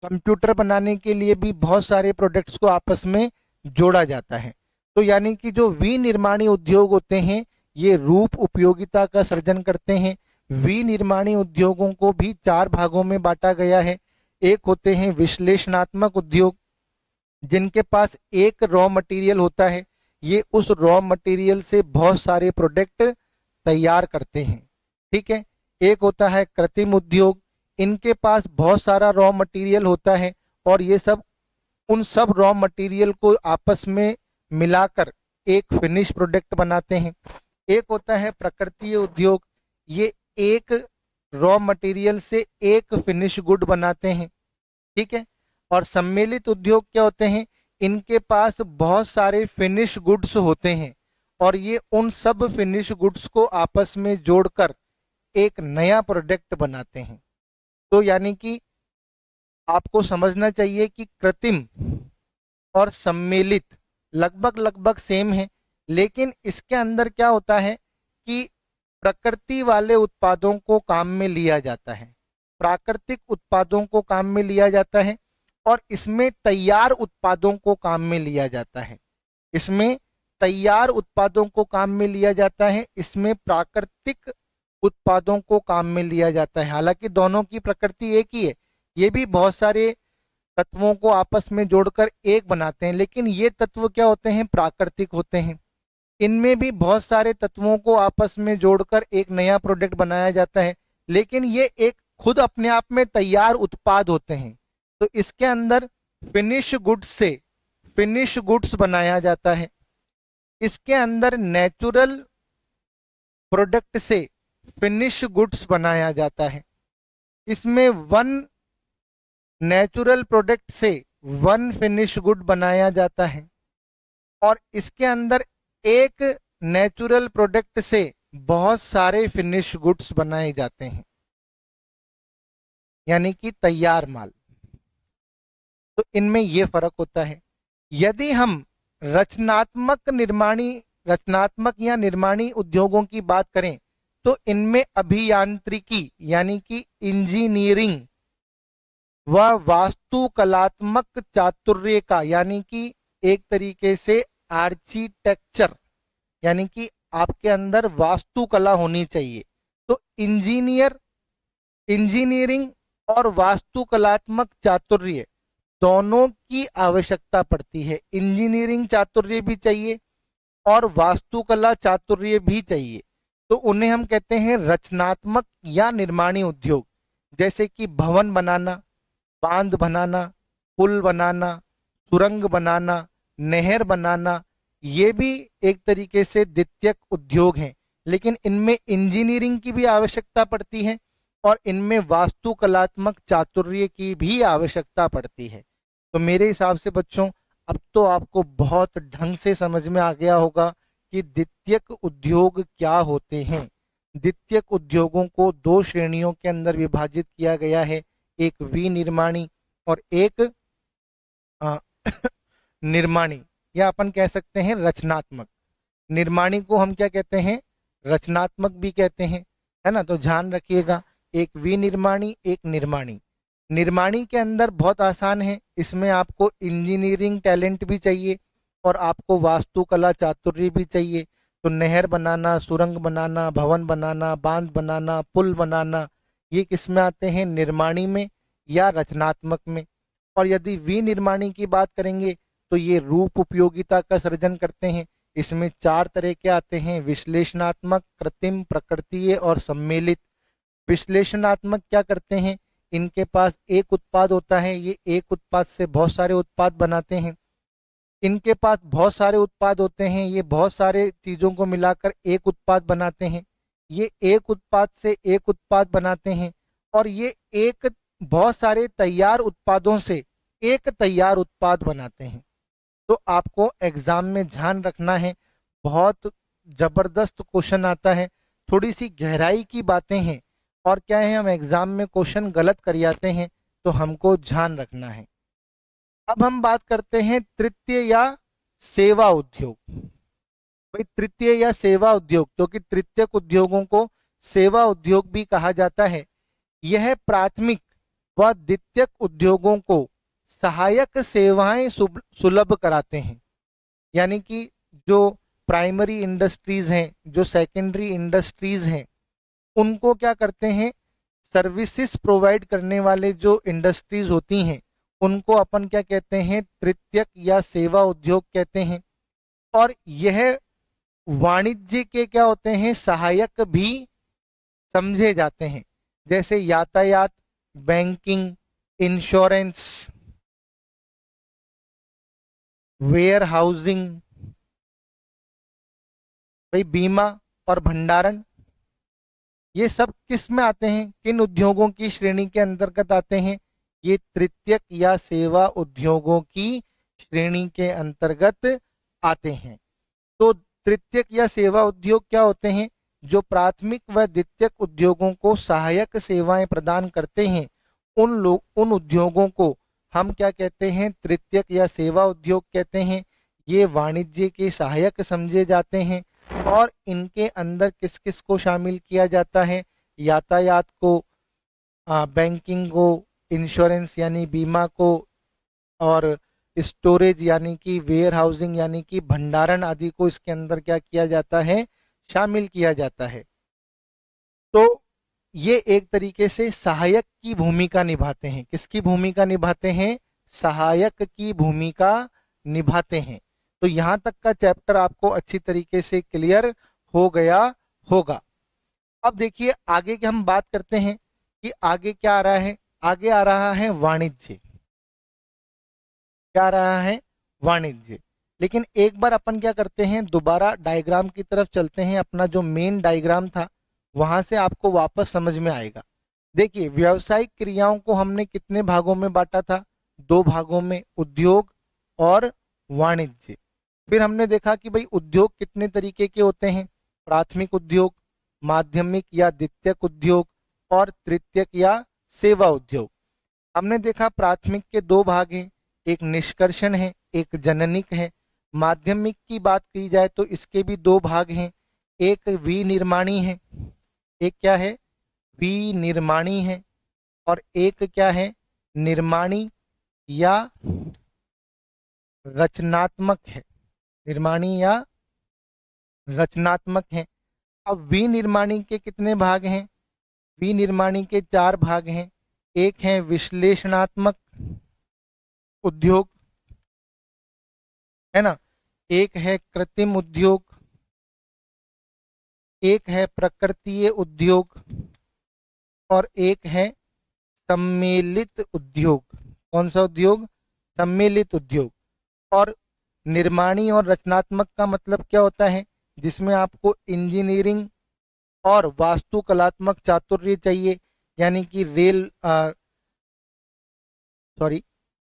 कंप्यूटर बनाने के लिए भी बहुत सारे प्रोडक्ट्स को आपस में जोड़ा जाता है। तो यानी कि जो विनिर्माणी उद्योग होते हैं ये रूप उपयोगिता का सृजन करते हैं। विनिर्माणी उद्योगों को भी 4 भागों में बांटा गया है। एक होते हैं विश्लेषणात्मक उद्योग, जिनके पास एक रॉ मटेरियल होता है, ये उस रॉ मटेरियल से बहुत सारे प्रोडक्ट तैयार करते हैं। ठीक है। एक होता है कृत्रिम उद्योग, इनके पास बहुत सारा रॉ मटेरियल होता है और ये सब उन सब रॉ मटेरियल को आपस में मिलाकर एक फिनिश प्रोडक्ट बनाते हैं। एक होता है प्राकृतिक उद्योग, ये एक रॉ मटेरियल से एक फिनिश गुड बनाते हैं। ठीक है। और सम्मिलित उद्योग क्या होते हैं, इनके पास बहुत सारे फिनिश गुड्स होते हैं और ये उन सब फिनिश गुड्स को आपस में जोड़कर एक नया प्रोडक्ट बनाते हैं। तो यानी कि आपको समझना चाहिए कि कृत्रिम और सम्मिलित लगभग लगभग सेम है, लेकिन इसके अंदर क्या होता है कि प्रकृति वाले उत्पादों को काम में लिया जाता है, प्राकृतिक उत्पादों को काम में लिया जाता है और इसमें तैयार उत्पादों को काम में लिया जाता है। इसमें तैयार उत्पादों को काम में लिया जाता है, इसमें प्राकृतिक उत्पादों को काम में लिया जाता है। हालांकि दोनों की प्रकृति एक ही है, ये भी बहुत सारे तत्वों को आपस में जोड़कर एक बनाते हैं, लेकिन ये तत्व क्या होते हैं, प्राकृतिक होते हैं। इनमें भी बहुत सारे तत्वों को आपस में जोड़कर एक नया प्रोडक्ट बनाया जाता है, लेकिन ये एक खुद अपने आप में तैयार उत्पाद होते हैं। तो इसके अंदर फिनिश गुड्स से फिनिश गुड्स बनाया जाता है। इसके अंदर नेचुरल प्रोडक्ट से फिनिश गुड्स बनाया जाता है। इसमें वन नेचुरल प्रोडक्ट से वन फिनिश गुड बनाया जाता है और इसके अंदर एक नेचुरल प्रोडक्ट से बहुत सारे फिनिश गुड्स बनाए जाते हैं, यानी कि तैयार माल। तो इनमें यह फर्क होता है। यदि हम रचनात्मक या निर्माणी उद्योगों की बात करें तो इनमें अभियांत्रिकी यानी कि इंजीनियरिंग व वास्तुकलात्मक चातुर्य का यानी कि एक तरीके से आर्किटेक्चर यानी कि आपके अंदर वास्तुकला होनी चाहिए। तो इंजीनियरिंग और वास्तुकलात्मक चातुर्य दोनों की आवश्यकता पड़ती है। इंजीनियरिंग चातुर्य भी चाहिए और वास्तुकला चातुर्य भी चाहिए। तो उन्हें हम कहते हैं रचनात्मक या निर्माणी उद्योग। जैसे कि भवन बनाना, बांध बनाना, पुल बनाना, सुरंग बनाना, नहर बनाना, ये भी एक तरीके से द्वितीयक उद्योग हैं, लेकिन इनमें इंजीनियरिंग की भी आवश्यकता पड़ती है और इनमें वास्तुकलात्मक चातुर्य की भी आवश्यकता पड़ती है। तो मेरे हिसाब से बच्चों अब तो आपको बहुत ढंग से समझ में आ गया होगा कि द्वितीयक उद्योग क्या होते हैं। द्वितीयक उद्योगों को 2 श्रेणियों के अंदर विभाजित किया गया है, एक विनिर्माणी और एक निर्माणी, या अपन कह सकते हैं रचनात्मक। निर्माणी को हम क्या कहते हैं, रचनात्मक भी कहते हैं, है ना। तो ध्यान रखिएगा, एक विनिर्माणी एक निर्माणी। निर्माणी के अंदर बहुत आसान है, इसमें आपको इंजीनियरिंग टैलेंट भी चाहिए और आपको वास्तुकला चातुर्य भी चाहिए। तो नहर बनाना, सुरंग बनाना, भवन बनाना, बांध बनाना, पुल बनाना, ये किस में आते हैं, निर्माणी में या रचनात्मक में। और यदि विनिर्माणी की बात करेंगे तो ये रूप उपयोगिता का सृजन करते हैं। इसमें 4 तरह के आते हैं, विश्लेषणात्मक, कृत्रिम, प्राकृतिक और सम्मिलित। विश्लेषणात्मक क्या करते हैं, इनके पास एक उत्पाद होता है, ये एक उत्पाद से बहुत सारे उत्पाद बनाते हैं। इनके पास बहुत सारे उत्पाद होते हैं, ये बहुत सारे चीजों को मिलाकर एक उत्पाद बनाते हैं। ये एक उत्पाद से एक उत्पाद बनाते हैं और ये एक बहुत सारे तैयार उत्पादों से एक तैयार उत्पाद बनाते हैं। तो आपको एग्जाम में ध्यान रखना है, बहुत जबरदस्त क्वेश्चन आता है, थोड़ी सी गहराई की बातें हैं, और क्या है, हम एग्जाम में क्वेश्चन गलत कर जाते हैं, तो हमको ध्यान रखना है। अब हम बात करते हैं तृतीय या सेवा उद्योग। भाई तृतीय या सेवा उद्योग, क्योंकि तृतीयक उद्योगों को सेवा उद्योग भी कहा जाता है, यह प्राथमिक व द्वितीयक उद्योगों को सहायक सेवाएं सुलभ कराते हैं। यानी कि जो प्राइमरी इंडस्ट्रीज हैं, जो सेकेंडरी इंडस्ट्रीज हैं, उनको क्या करते हैं, सर्विसेज प्रोवाइड करने वाले जो इंडस्ट्रीज होती हैं, उनको अपन क्या कहते हैं, तृतीयक या सेवा उद्योग कहते हैं। और यह वाणिज्य के क्या होते हैं, सहायक भी समझे जाते हैं, जैसे यातायात, बैंकिंग, इंश्योरेंस, वेयर हाउसिंग, भाई बीमा और भंडारण। ये सब किस में आते हैं, किन उद्योगों की श्रेणी के अंतर्गत आते हैं, ये तृतीयक या सेवा उद्योगों की श्रेणी के अंतर्गत आते हैं। तो तृतीयक या सेवा उद्योग क्या होते हैं, जो प्राथमिक व द्वितीयक उद्योगों को सहायक सेवाएं प्रदान करते हैं, उन उद्योगों को हम क्या कहते हैं, तृतीयक या सेवा उद्योग कहते हैं। ये वाणिज्य के सहायक समझे जाते हैं, और इनके अंदर किस किस को शामिल किया जाता है, यातायात को, बैंकिंग को, इंश्योरेंस यानी बीमा को, और स्टोरेज यानी कि वेयर हाउसिंग यानी कि भंडारण आदि को इसके अंदर क्या किया जाता है, शामिल किया जाता है। तो ये एक तरीके से सहायक की भूमिका निभाते हैं। किसकी भूमिका निभाते हैं, सहायक की भूमिका निभाते हैं। तो यहां तक का चैप्टर आपको अच्छी तरीके से क्लियर हो गया होगा। अब देखिए आगे की हम बात करते हैं कि आगे क्या आ रहा है, आगे आ रहा है वाणिज्य। क्या आ रहा है, वाणिज्य। लेकिन एक बार अपन क्या करते हैं, दोबारा डायग्राम की तरफ चलते हैं, अपना जो मेन डायग्राम था वहां से आपको वापस समझ में आएगा। देखिए व्यावसायिक क्रियाओं को हमने कितने भागों में बांटा था, दो भागों में, उद्योग और वाणिज्य। फिर हमने देखा कि भाई उद्योग कितने तरीके के होते हैं, प्राथमिक उद्योग, माध्यमिक या द्वितीयक उद्योग, और तृतीयक या सेवा उद्योग। हमने देखा प्राथमिक के दो भाग हैं, एक निष्कर्षण है, एक जननिक है। माध्यमिक की बात की जाए तो इसके भी दो भाग हैं, एक विनिर्माणी है, एक क्या है, विनिर्माणी है, और एक क्या है, निर्माणी या रचनात्मक है, निर्माणी या रचनात्मक है। अब विनिर्माणी के कितने भाग हैं, विनिर्माणी के चार भाग हैं। एक है विश्लेषणात्मक उद्योग, है ना, एक है कृत्रिम उद्योग, एक है प्रकृतीय उद्योग, और एक है सम्मिलित उद्योग। कौन सा उद्योग, सम्मिलित उद्योग। और निर्माणी और रचनात्मक का मतलब क्या होता है, जिसमें आपको इंजीनियरिंग और वास्तुकलात्मक चातुर्य चाहिए, यानी कि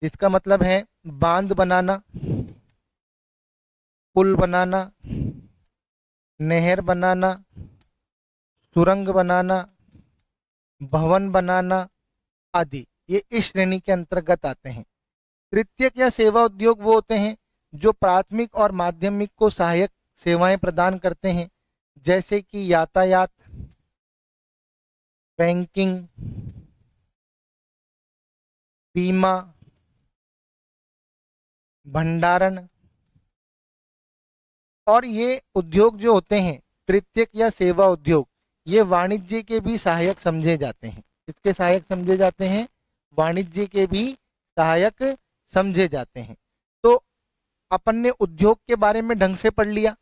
जिसका मतलब है बांध बनाना, पुल बनाना, नहर बनाना, सुरंग बनाना, भवन बनाना आदि, ये इस श्रेणी के अंतर्गत आते हैं। तृतीयक या सेवा उद्योग वो होते हैं जो प्राथमिक और माध्यमिक को सहायक सेवाएं प्रदान करते हैं, जैसे कि यातायात, बैंकिंग, बीमा, भंडारण। और ये उद्योग जो होते हैं तृतीयक या सेवा उद्योग, ये वाणिज्य के भी सहायक समझे जाते हैं। किसके सहायक समझे जाते हैं, वाणिज्य के भी सहायक समझे जाते हैं। तो अपन ने उद्योग के बारे में ढंग से पढ़ लिया।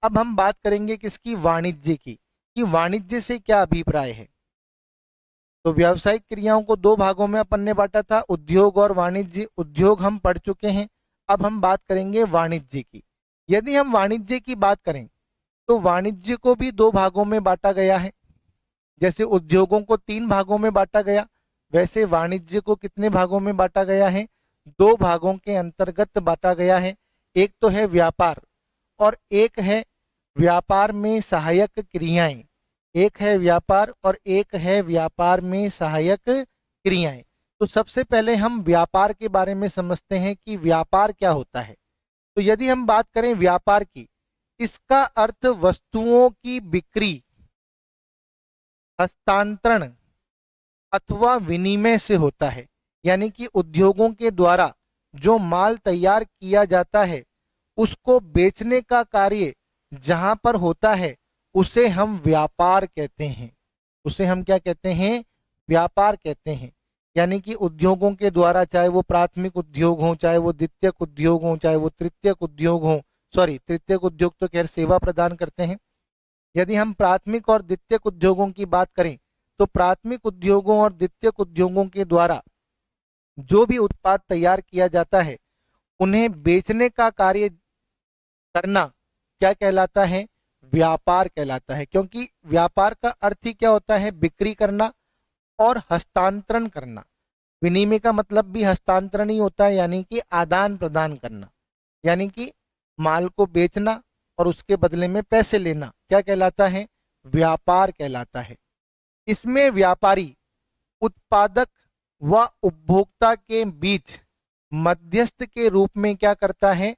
अब हम बात करेंगे किसकी, वाणिज्य की, कि वाणिज्य से क्या अभिप्राय है। तो व्यावसायिक क्रियाओं को दो भागों में अपन ने बांटा था, उद्योग और वाणिज्य। उद्योग हम पढ़ चुके हैं, अब हम बात करेंगे वाणिज्य की। यदि हम वाणिज्य की बात करें तो वाणिज्य को भी दो भागों में बांटा गया है। जैसे उद्योगों को तीन भागों में बांटा गया, वैसे वाणिज्य को कितने भागों में बांटा गया है, दो भागों के अंतर्गत बांटा गया है। एक तो है व्यापार और एक है व्यापार में सहायक क्रियाएं। एक है व्यापार और एक है व्यापार में सहायक क्रियाएं। तो सबसे पहले हम व्यापार के बारे में समझते हैं कि व्यापार क्या होता है। तो यदि हम बात करें व्यापार की, इसका अर्थ वस्तुओं की बिक्री, हस्तांतरण अथवा विनिमय से होता है। यानी कि उद्योगों के द्वारा जो माल तैयार किया जाता है उसको बेचने का कार्य जहां पर होता है उसे हम व्यापार कहते हैं। उसे हम क्या कहते हैं? व्यापार कहते हैं। यानी कि उद्योगों के द्वारा, चाहे वो प्राथमिक उद्योग हो, चाहे वो द्वितीयक उद्योग हो, चाहे वो तृतीयक उद्योग हो, सॉरी तृतीयक उद्योग तो खैर सेवा प्रदान करते हैं। यदि हम प्राथमिक और द्वितीयक उद्योगों की बात करें तो प्राथमिक उद्योगों और द्वितीयक उद्योगों के द्वारा जो भी उत्पाद तैयार किया जाता है उन्हें बेचने का कार्य करना क्या कहलाता है? व्यापार कहलाता है। क्योंकि व्यापार का अर्थ ही क्या होता है? बिक्री करना और हस्तांतरण करना। विनिमय का मतलब भी हस्तांतरण ही होता है, यानी कि आदान प्रदान करना। यानी कि माल को बेचना और उसके बदले में पैसे लेना क्या कहलाता है? व्यापार कहलाता है। इसमें व्यापारी उत्पादक व उपभोक्ता के बीच मध्यस्थ के रूप में क्या करता है?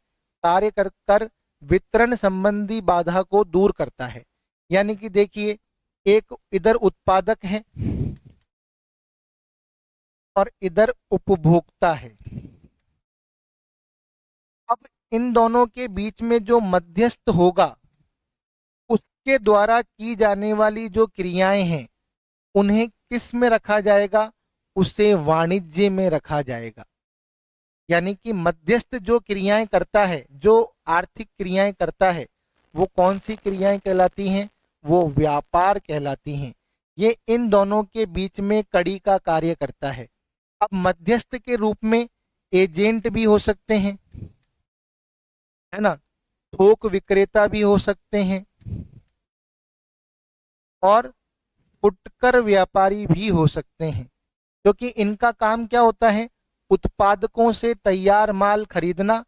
कार्य कर वितरण संबंधी बाधा को दूर करता है। यानी कि देखिए, एक इधर उत्पादक है और इधर उपभोक्ता है। अब इन दोनों के बीच में जो मध्यस्थ होगा उसके द्वारा की जाने वाली जो क्रियाएं हैं उन्हें किस में रखा जाएगा? उसे वाणिज्य में रखा जाएगा। यानी कि मध्यस्थ जो क्रियाएं करता है, जो आर्थिक क्रियाएं करता है, वो कौन सी क्रियाएं कहलाती हैं? वो व्यापार कहलाती हैं। ये इन दोनों के बीच में कड़ी का कार्य करता है। अब मध्यस्थ के रूप में एजेंट भी हो सकते हैं, है ना, थोक विक्रेता भी हो सकते हैं और फुटकर व्यापारी भी हो सकते हैं। क्योंकि इनका काम क्या होता है? उत्पादकों से तैयार माल खरीदना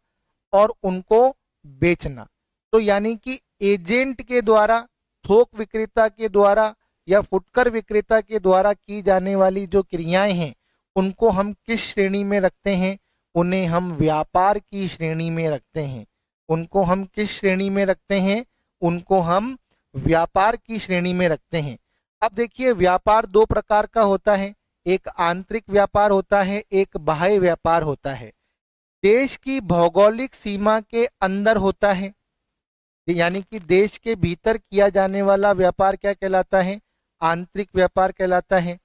और उनको बेचना। तो यानी कि एजेंट के द्वारा, थोक विक्रेता के द्वारा या फुटकर विक्रेता के द्वारा की जाने वाली जो क्रियाएं हैं उनको हम किस श्रेणी में रखते हैं? उन्हें हम व्यापार की श्रेणी में रखते हैं। उनको हम किस श्रेणी में रखते हैं? उनको हम व्यापार की श्रेणी में रखते हैं। अब देखिए, व्यापार दो प्रकार का होता है। एक आंतरिक व्यापार होता है, एक बाह्य व्यापार होता है। देश की भौगोलिक सीमा के अंदर होता है, यानी कि देश के भीतर किया जाने वाला व्यापार क्या कहलाता है? आंतरिक व्यापार कहलाता है।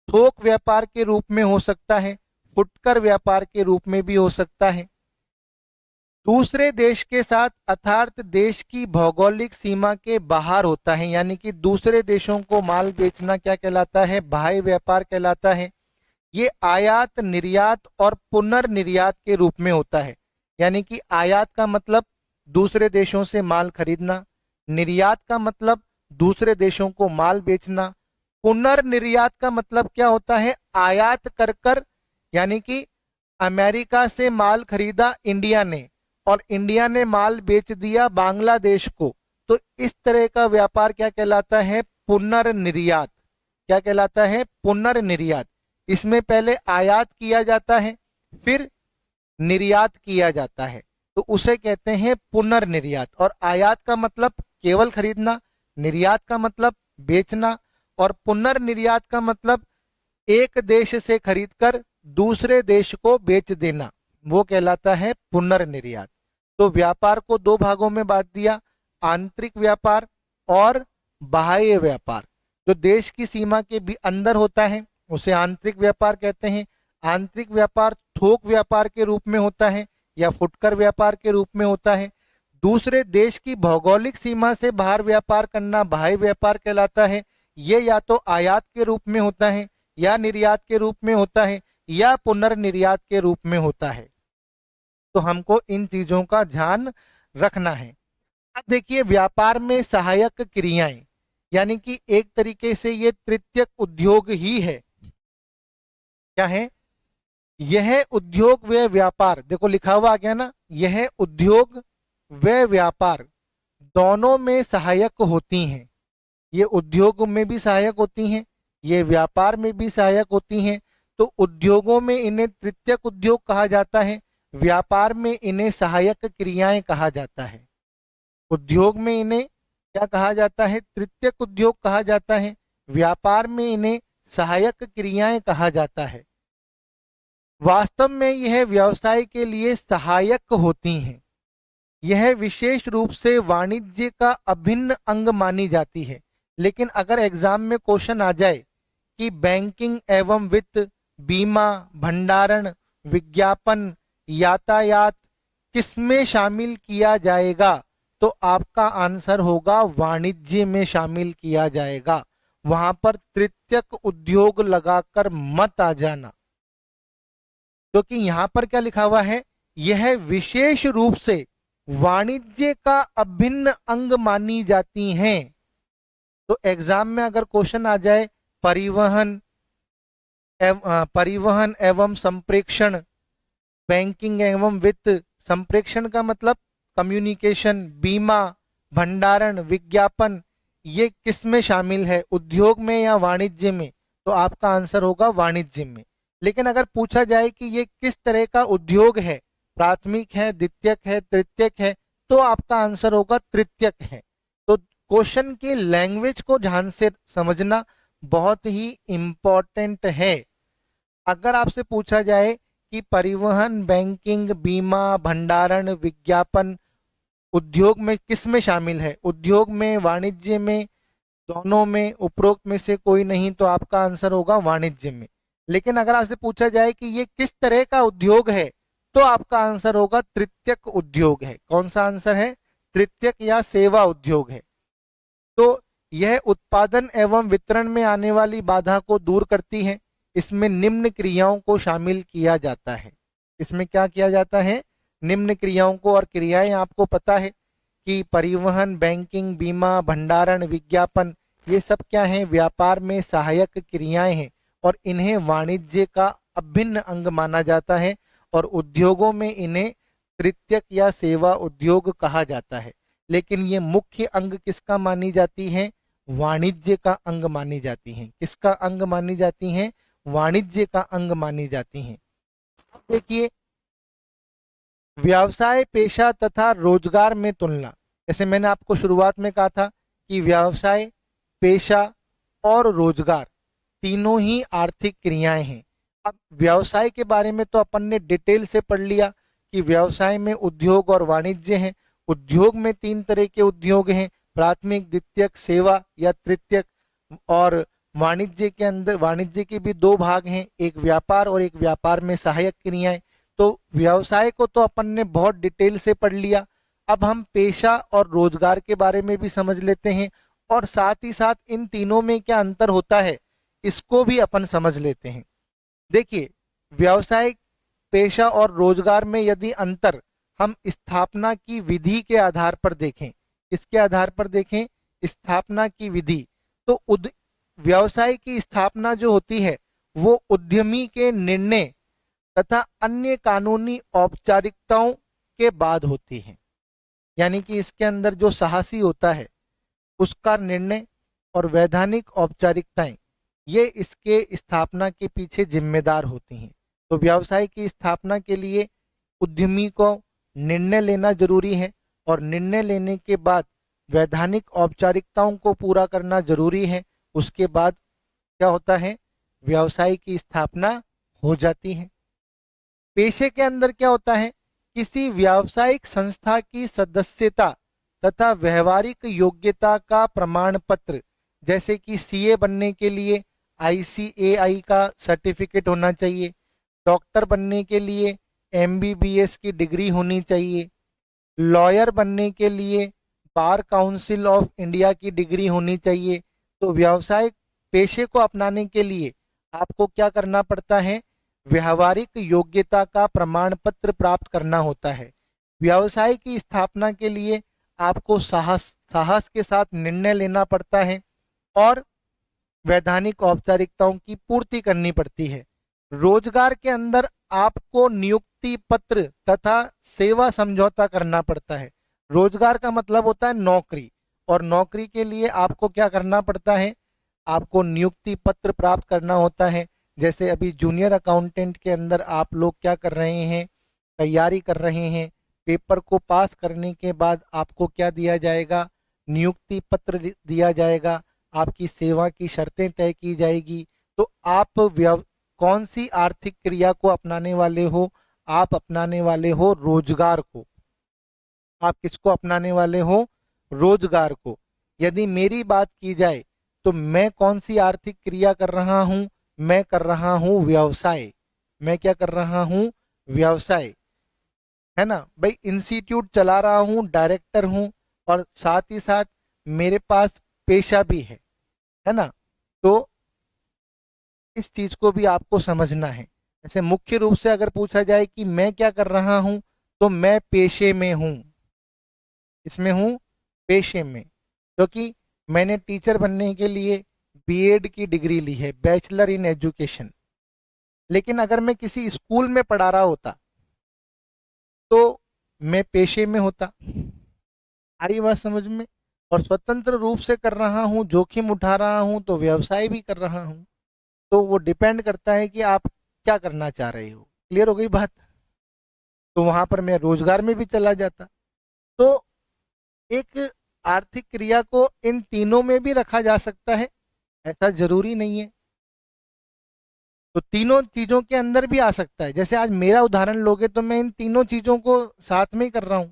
थोक व्यापार के रूप में हो सकता है, फुटकर व्यापार के रूप में भी हो सकता है। दूसरे देश के साथ अर्थात देश की भौगोलिक सीमा के बाहर होता है, यानी कि दूसरे देशों को माल बेचना क्या कहलाता है? बाह्य व्यापार कहलाता है। ये आयात, निर्यात और पुनर्निर्यात के रूप में होता है। यानी कि आयात का मतलब दूसरे देशों से माल खरीदना, निर्यात का मतलब दूसरे देशों को माल बेचना, पुनर्निर्यात का मतलब क्या होता है? आयात कर यानी कि अमेरिका से माल खरीदा इंडिया ने और इंडिया ने माल बेच दिया बांग्लादेश को, तो इस तरह का व्यापार क्या कहलाता है? पुनर्निर्यात। क्या कहलाता है? पुनर्निर्यात। इसमें पहले आयात किया जाता है, फिर निर्यात किया जाता है, तो उसे कहते हैं पुनर्निर्यात। और आयात का मतलब केवल खरीदना, निर्यात का मतलब बेचना और पुनर्निर्यात का मतलब एक देश से खरीदकर दूसरे देश को बेच देना, वो कहलाता है पुनर्निर्यात। तो व्यापार को दो भागों में बांट दिया, आंतरिक व्यापार और बाह्य व्यापार। जो देश की सीमा के भी अंदर होता है उसे आंतरिक व्यापार कहते हैं। आंतरिक व्यापार थोक व्यापार के रूप में होता है या फुटकर व्यापार के रूप में होता है। दूसरे देश की भौगोलिक सीमा से बाहर व्यापार करना बाह्य व्यापार कहलाता है। ये या तो आयात के रूप में होता है, या निर्यात के रूप में होता है, या पुनर्निर्यात के रूप में होता है। तो हमको इन चीजों का ध्यान रखना है। अब देखिए, व्यापार में सहायक क्रियाएं, यानी कि एक तरीके से ये तृतीयक उद्योग ही है। क्या है? यह उद्योग व व्यापार, देखो लिखा हुआ आ गया ना, यह उद्योग व व्यापार दोनों में सहायक होती हैं। ये उद्योग में भी सहायक होती हैं, ये व्यापार में भी सहायक होती हैं। तो उद्योगों में इन्हें तृतीयक उद्योग कहा जाता है, व्यापार में इन्हें सहायक क्रियाएं कहा जाता है। उद्योग में इन्हें क्या कहा जाता है? तृतीयक उद्योग कहा जाता है। व्यापार में इन्हें सहायक क्रियाएं कहा जाता है। वास्तव में यह व्यवसाय के लिए सहायक होती हैं। यह विशेष रूप से वाणिज्य का अभिन्न अंग मानी जाती है। लेकिन अगर एग्जाम में क्वेश्चन आ जाए कि बैंकिंग एवं वित्त, बीमा, भंडारण, विज्ञापन, यातायात किसमें शामिल किया जाएगा, तो आपका आंसर होगा वाणिज्य में शामिल किया जाएगा। वहां पर तृतीयक उद्योग लगाकर मत आ जाना, क्योंकि यहां पर क्या लिखा हुआ है? यह विशेष रूप से वाणिज्य का अभिन्न अंग मानी जाती हैं। तो एग्जाम में अगर क्वेश्चन आ जाए परिवहन एवं संप्रेषण, बैंकिंग एवं वित्त, संप्रेषण का मतलब कम्युनिकेशन, बीमा, भंडारण, विज्ञापन, ये किस में शामिल है, उद्योग में या वाणिज्य में, तो आपका आंसर होगा वाणिज्य में। लेकिन अगर पूछा जाए कि ये किस तरह का उद्योग है, प्राथमिक है, द्वितीयक है, तृतीयक है, तो आपका आंसर होगा तृतीयक है। तो क्वेश्चन की लैंग्वेज को ध्यान से समझना बहुत ही इंपॉर्टेंट है। अगर आपसे पूछा जाए कि परिवहन, बैंकिंग, बीमा, भंडारण, विज्ञापन उद्योग में किस में शामिल है, उद्योग में, वाणिज्य में, दोनों में, उपरोक्त में से कोई नहीं, तो आपका आंसर होगा वाणिज्य में। लेकिन अगर आपसे पूछा जाए कि ये किस तरह का उद्योग है, तो आपका आंसर होगा तृतीयक उद्योग है। कौन सा आंसर है? तृतीयक या सेवा उद्योग है। तो यह उत्पादन एवं वितरण में आने वाली बाधा को दूर करती है। इसमें निम्न क्रियाओं को शामिल किया जाता है। इसमें क्या किया जाता है? निम्न क्रियाओं को। और क्रियाएं आपको पता है कि परिवहन, बैंकिंग, बीमा, भंडारण, विज्ञापन, ये सब क्या है? व्यापार में सहायक क्रियाएं हैं और इन्हें वाणिज्य का अभिन्न अंग माना जाता है। और उद्योगों में इन्हें तृतीयक या सेवा उद्योग कहा जाता है। लेकिन ये मुख्य अंग किसका मानी जाती है? वाणिज्य का अंग मानी जाती हैं। किसका अंग मानी जाती हैं? वाणिज्य का अंग मानी जाती हैं। देखिए, व्यवसाय, पेशा तथा रोजगार में तुलना। जैसे मैंने आपको शुरुआत में कहा था कि व्यवसाय, पेशा और रोजगार तीनों ही आर्थिक क्रियाएं हैं। अब व्यवसाय के बारे में तो अपन ने डिटेल से पढ़ लिया कि व्यवसाय में उद्योग और वाणिज्य है। उद्योग में तीन तरह के उद्योग हैं, प्राथमिक, द्वितीयक, सेवा या तृतीयक। और वाणिज्य के अंदर, वाणिज्य के भी दो भाग हैं, एक व्यापार और एक व्यापार में सहायक क्रियाएं। तो व्यवसाय को तो अपन ने बहुत डिटेल से पढ़ लिया। अब हम पेशा और रोजगार के बारे में भी समझ लेते हैं, और साथ ही साथ इन तीनों में क्या अंतर होता है इसको भी अपन समझ लेते हैं। देखिए, व्यवसाय, पेशा और रोजगार में यदि अंतर हम स्थापना की विधि के आधार पर देखें, इसके आधार पर देखें, स्थापना की विधि, तो व्यवसाय की स्थापना जो होती है वो उद्यमी के निर्णय तथा अन्य कानूनी औपचारिकताओं के बाद होती है। यानी कि इसके अंदर जो साहसी होता है उसका निर्णय और वैधानिक औपचारिकताएं, ये इसके स्थापना के पीछे जिम्मेदार होती हैं। तो व्यवसाय की स्थापना के लिए उद्यमी को निर्णय लेना जरूरी है, और निर्णय लेने के बाद वैधानिक औपचारिकताओं को पूरा करना जरूरी है। उसके बाद क्या होता है? व्यवसाय की स्थापना हो जाती है। पेशे के अंदर क्या होता है? किसी व्यावसायिक संस्था की सदस्यता तथा व्यवहारिक योग्यता का प्रमाण पत्र, जैसे कि सीए बनने के लिए आईसीएआई का सर्टिफिकेट होना चाहिए, डॉक्टर बनने के लिए एमबीबीएस की डिग्री होनी चाहिए, लॉयर बनने के लिए बार काउंसिल ऑफ इंडिया की डिग्री होनी चाहिए। तो व्यावसायिक पेशे को अपनाने के लिए आपको क्या करना पड़ता है? व्यवहारिक योग्यता का प्रमाण पत्र प्राप्त करना होता है। व्यवसाय की स्थापना के लिए आपको साहस के साथ निर्णय लेना पड़ता है और वैधानिक औपचारिकताओं की पूर्ति करनी पड़ती है। रोजगार के अंदर आपको नियुक्ति पत्र तथा सेवा समझौता करना पड़ता है। रोजगार का मतलब होता है नौकरी, और नौकरी के लिए आपको क्या करना पड़ता है, आपको नियुक्ति पत्र प्राप्त करना होता है। जैसे अभी जूनियर अकाउंटेंट के अंदर आप लोग क्या कर रहे हैं, तैयारी कर रहे हैं। पेपर को पास करने के बाद आपको क्या दिया जाएगा, नियुक्ति पत्र दिया जाएगा, आपकी सेवा की शर्तें तय की जाएगी। तो आप कौन सी आर्थिक क्रिया को अपनाने वाले हो, आप अपनाने वाले हो रोजगार को। आप किसको अपनाने वाले हो, रोजगार को। यदि मेरी बात की जाए तो मैं कौन सी आर्थिक क्रिया कर रहा हूं, मैं कर रहा हूं व्यवसाय। मैं क्या कर रहा हूं, व्यवसाय, है ना भाई। इंस्टीट्यूट चला रहा हूं, डायरेक्टर हूं, और साथ ही साथ मेरे पास पेशा भी है ना। तो इस चीज को भी आपको समझना है। जैसे मुख्य रूप से अगर पूछा जाए कि मैं क्या कर रहा हूं, तो मैं पेशे में हूं। इसमें हूं, पेशे में, क्योंकि मैंने टीचर बनने के लिए बीएड की डिग्री ली है, बैचलर इन एजुकेशन। लेकिन अगर मैं किसी स्कूल में पढ़ा रहा होता तो मैं पेशे में होता। आ रही बात समझ में। और स्वतंत्र रूप से कर रहा हूं, जोखिम उठा रहा हूं, तो व्यवसाय भी कर रहा हूं। तो वो डिपेंड करता है कि आप क्या करना चाह रहे हो। क्लियर हो गई बात। तो वहां पर मैं रोजगार में भी चला जाता। तो एक आर्थिक क्रिया को इन तीनों में भी रखा जा सकता है, ऐसा जरूरी नहीं है। तो तीनों चीजों के अंदर भी आ सकता है। जैसे आज मेरा उदाहरण लोगे तो मैं इन तीनों चीजों को साथ में ही कर रहा हूं।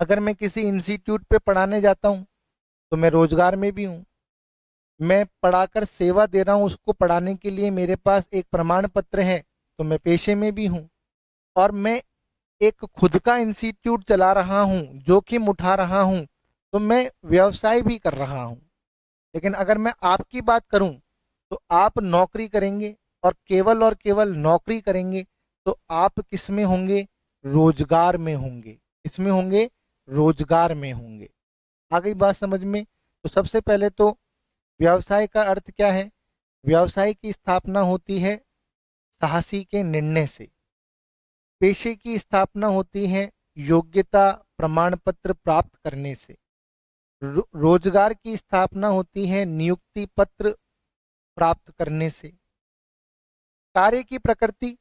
अगर मैं किसी इंस्टीट्यूट पे पढ़ाने जाता हूं तो मैं रोजगार में भी हूं। मैं पढ़ाकर सेवा दे रहा हूं, उसको पढ़ाने के लिए मेरे पास एक प्रमाण पत्र है, तो मैं पेशे में भी हूं। और मैं एक खुद का इंस्टीट्यूट चला रहा हूं, जोखिम उठा रहा हूं, तो मैं व्यवसाय भी कर रहा हूं। लेकिन अगर मैं आपकी बात करूं तो आप नौकरी करेंगे, और केवल नौकरी करेंगे, तो आप किस में होंगे, रोजगार में होंगे। इसमें होंगे, रोजगार में होंगे। आ गई बात समझ में। तो सबसे पहले तो व्यवसाय का अर्थ क्या है, व्यवसाय की स्थापना होती है साहसी के निर्णय से। पेशे की स्थापना होती है योग्यता प्रमाण पत्र प्राप्त करने से। रोजगार की स्थापना होती है नियुक्ति पत्र प्राप्त करने से। कार्य की प्रकृति,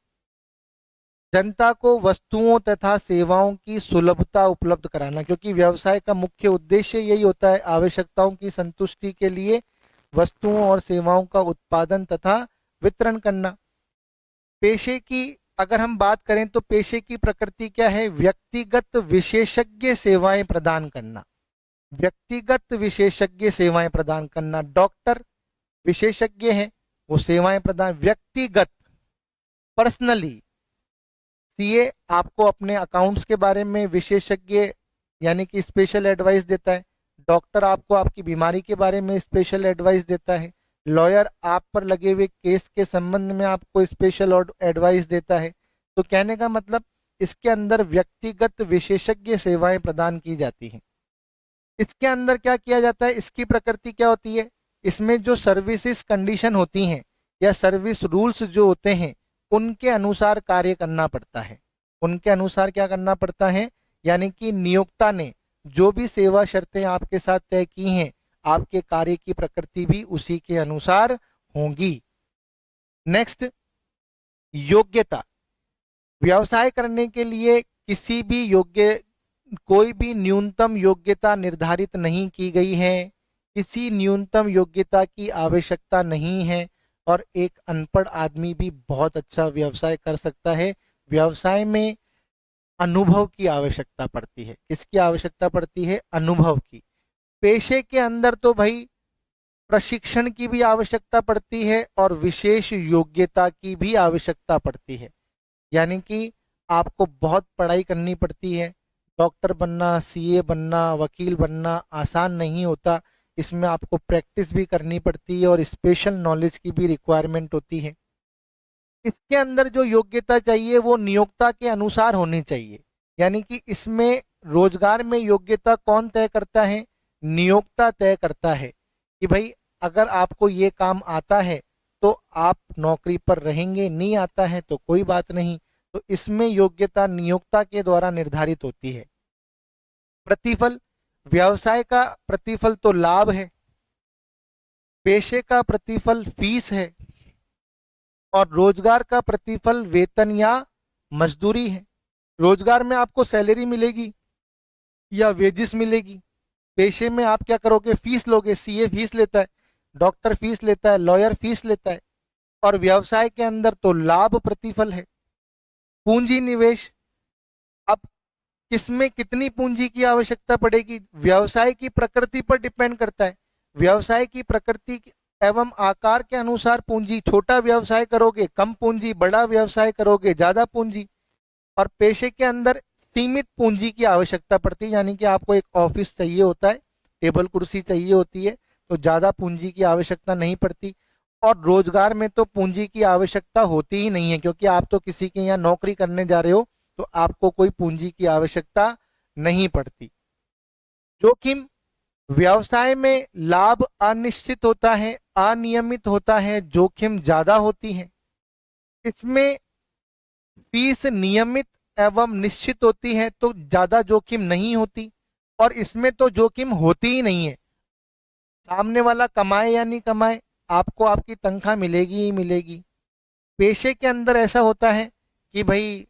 जनता को वस्तुओं तथा सेवाओं की सुलभता उपलब्ध कराना, क्योंकि व्यवसाय का मुख्य उद्देश्य यही होता है, आवश्यकताओं की संतुष्टि के लिए वस्तुओं और सेवाओं का उत्पादन तथा वितरण करना। पेशे की अगर हम बात करें तो पेशे की प्रकृति क्या है, व्यक्तिगत विशेषज्ञ सेवाएं प्रदान करना। व्यक्तिगत विशेषज्ञ सेवाएं प्रदान करना। डॉक्टर विशेषज्ञ हैं, वो सेवाएं प्रदान, व्यक्तिगत, पर्सनली। सीए आपको अपने अकाउंट्स के बारे में विशेषज्ञ यानी कि स्पेशल एडवाइस देता है। डॉक्टर आपको आपकी बीमारी के बारे में स्पेशल एडवाइस देता है। लॉयर आप पर लगे हुए केस के संबंध में आपको स्पेशल एडवाइस देता है। तो कहने का मतलब इसके अंदर व्यक्तिगत विशेषज्ञ सेवाएं प्रदान की जाती हैं। इसके अंदर क्या किया जाता है, इसकी प्रकृति क्या होती है, इसमें जो सर्विसेज कंडीशन होती हैं या सर्विस रूल्स जो होते हैं, उनके अनुसार कार्य करना पड़ता है। उनके अनुसार क्या करना पड़ता है, यानी कि नियोक्ता ने जो भी सेवा शर्तें आपके साथ तय की हैं, आपके कार्य की प्रकृति भी उसी के अनुसार होंगी। नेक्स्ट, योग्यता। व्यवसाय करने के लिए किसी भी योग्य कोई भी न्यूनतम योग्यता निर्धारित नहीं की गई है। किसी न्यूनतम योग्यता की आवश्यकता नहीं है, और एक अनपढ़ आदमी भी बहुत अच्छा व्यवसाय कर सकता है। व्यवसाय में अनुभव की आवश्यकता पड़ती है। किसकी आवश्यकता पड़ती है, अनुभव की। पेशे के अंदर तो भाई प्रशिक्षण की भी आवश्यकता पड़ती है और विशेष योग्यता की भी आवश्यकता पड़ती है। यानी कि आपको बहुत पढ़ाई करनी पड़ती है। डॉक्टर बनना, सीए बनना, वकील बनना आसान नहीं होता। इसमें आपको प्रैक्टिस भी करनी पड़ती है और स्पेशल नॉलेज की भी रिक्वायरमेंट होती है। इसके अंदर जो योग्यता चाहिए वो नियोक्ता के अनुसार होनी चाहिए। यानी कि इसमें रोजगार में योग्यता कौन तय करता है, नियोक्ता तय करता है कि भाई अगर आपको ये काम आता है तो आप नौकरी पर रहेंगे, नहीं आता है तो कोई बात नहीं। तो इसमें योग्यता नियोक्ता के द्वारा निर्धारित होती है। प्रतिफल, व्यवसाय का प्रतिफल तो लाभ है, पेशे का प्रतिफल फीस है, और रोजगार का प्रतिफल वेतन या मजदूरी है। रोजगार में आपको सैलरी मिलेगी या वेजिस मिलेगी। पेशे में आप क्या करोगे, फीस लोगे, सीए फीस लेता है, डॉक्टर फीस लेता है, लॉयर फीस लेता है। और व्यवसाय के अंदर तो लाभ प्रतिफल है। पूंजी निवेश, अब किसमें कितनी पूंजी की आवश्यकता पड़ेगी, व्यवसाय की प्रकृति पर डिपेंड करता है। व्यवसाय की प्रकृति एवं आकार के अनुसार पूंजी, छोटा व्यवसाय करोगे कम पूंजी, बड़ा व्यवसाय करोगे ज्यादा पूंजी। और पेशे के अंदर सीमित पूंजी की आवश्यकता पड़ती है, यानी कि आपको एक ऑफिस चाहिए होता है, टेबल कुर्सी चाहिए होती है, तो ज्यादा पूंजी की आवश्यकता नहीं पड़ती। और रोजगार में तो पूंजी की आवश्यकता होती ही नहीं है, क्योंकि आप तो किसी के यहाँ नौकरी करने जा रहे हो, तो आपको कोई पूंजी की आवश्यकता नहीं पड़ती। जोखिम, व्यवसाय में लाभ अनिश्चित होता है, अनियमित होता है, जोखिम ज्यादा होती है। इसमें फीस नियमित एवं निश्चित होती है तो ज्यादा जोखिम नहीं होती, और इसमें तो जोखिम होती ही नहीं है। सामने वाला कमाए या नहीं कमाए, आपको आपकी तनख्वाह मिलेगी ही मिलेगी। पेशे के अंदर ऐसा होता है कि भाई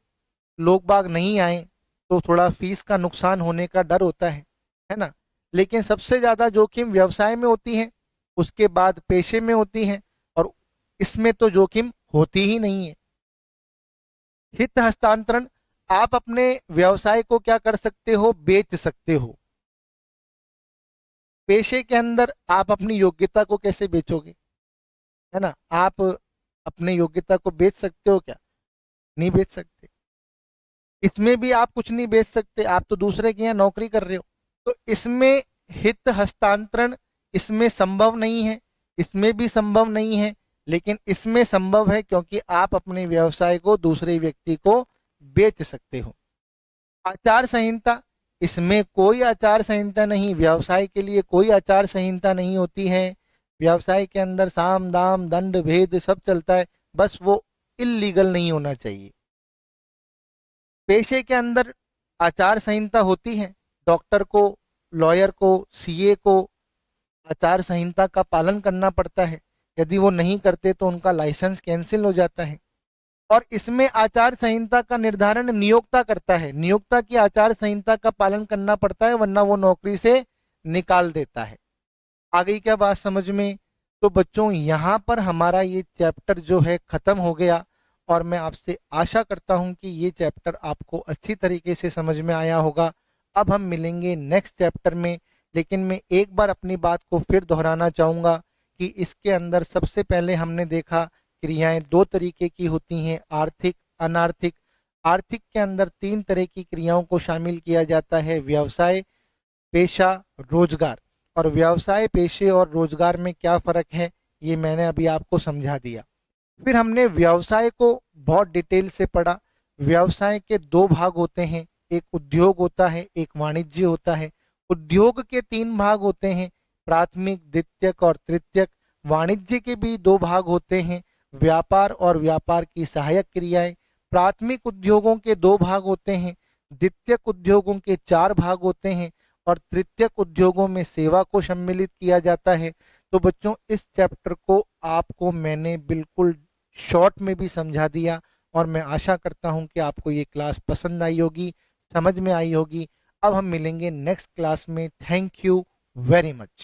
लोग बाग नहीं आए तो थोड़ा फीस का नुकसान होने का डर होता है ना। लेकिन सबसे ज्यादा जोखिम व्यवसाय में होती है, उसके बाद पेशे में होती है, और इसमें तो जोखिम होती ही नहीं है। हित हस्तांतरण, आप अपने व्यवसाय को क्या कर सकते हो, बेच सकते हो। पेशे के अंदर आप अपनी योग्यता को कैसे बेचोगे, है ना। आप अपने योग्यता को बेच सकते हो क्या, नहीं बेच सकते। इसमें भी आप कुछ नहीं बेच सकते, आप तो दूसरे के यहाँ नौकरी कर रहे हो। तो इसमें हित हस्तांतरण इसमें संभव नहीं है, इसमें भी संभव नहीं है, लेकिन इसमें संभव है क्योंकि आप अपने व्यवसाय को दूसरे व्यक्ति को बेच सकते हो। आचार संहिता, इसमें कोई आचार संहिता नहीं, व्यवसाय के लिए कोई आचार संहिता नहीं होती है। व्यवसाय के अंदर साम दाम दंड भेद सब चलता है, बस वो इल्लीगल नहीं होना चाहिए। पेशे के अंदर आचार संहिता होती है, डॉक्टर को, लॉयर को, सीए को आचार संहिता का पालन करना पड़ता है। यदि वो नहीं करते तो उनका लाइसेंस कैंसिल हो जाता है। और इसमें आचार संहिता का निर्धारण नियोक्ता करता है, नियोक्ता की आचार संहिता का पालन करना पड़ता है, वरना वो नौकरी से निकाल देता है। आ गई क्या बात समझ में। तो बच्चों यहाँ पर हमारा ये चैप्टर जो है खत्म हो गया, और मैं आपसे आशा करता हूँ कि ये चैप्टर आपको अच्छी तरीके से समझ में आया होगा। अब हम मिलेंगे नेक्स्ट चैप्टर में, लेकिन मैं एक बार अपनी बात को फिर दोहराना चाहूँगा कि इसके अंदर सबसे पहले हमने देखा क्रियाएं दो तरीके की होती हैं, आर्थिक, अनार्थिक। आर्थिक के अंदर तीन तरह की क्रियाओं को शामिल किया जाता है, व्यवसाय, पेशा, रोजगार। और व्यवसाय, पेशे और रोजगार में क्या फर्क है ये मैंने अभी आपको समझा दिया। फिर हमने व्यवसाय को बहुत डिटेल से पढ़ा। व्यवसाय के दो भाग होते हैं, एक उद्योग होता है, एक वाणिज्य होता है। उद्योग के तीन भाग होते हैं, प्राथमिक, द्वितीयक और तृतीयक। वाणिज्य के भी दो भाग होते हैं, व्यापार और व्यापार की सहायक क्रियाएं। प्राथमिक उद्योगों के दो भाग होते हैं, द्वितीयक उद्योगों के चार भाग होते हैं, और तृतीयक उद्योगों में सेवा को सम्मिलित किया जाता है। तो बच्चों इस चैप्टर को आपको मैंने बिल्कुल शॉर्ट में भी समझा दिया, और मैं आशा करता हूं कि आपको ये क्लास पसंद आई होगी, समझ में आई होगी। अब हम मिलेंगे नेक्स्ट क्लास में। Thank you very much.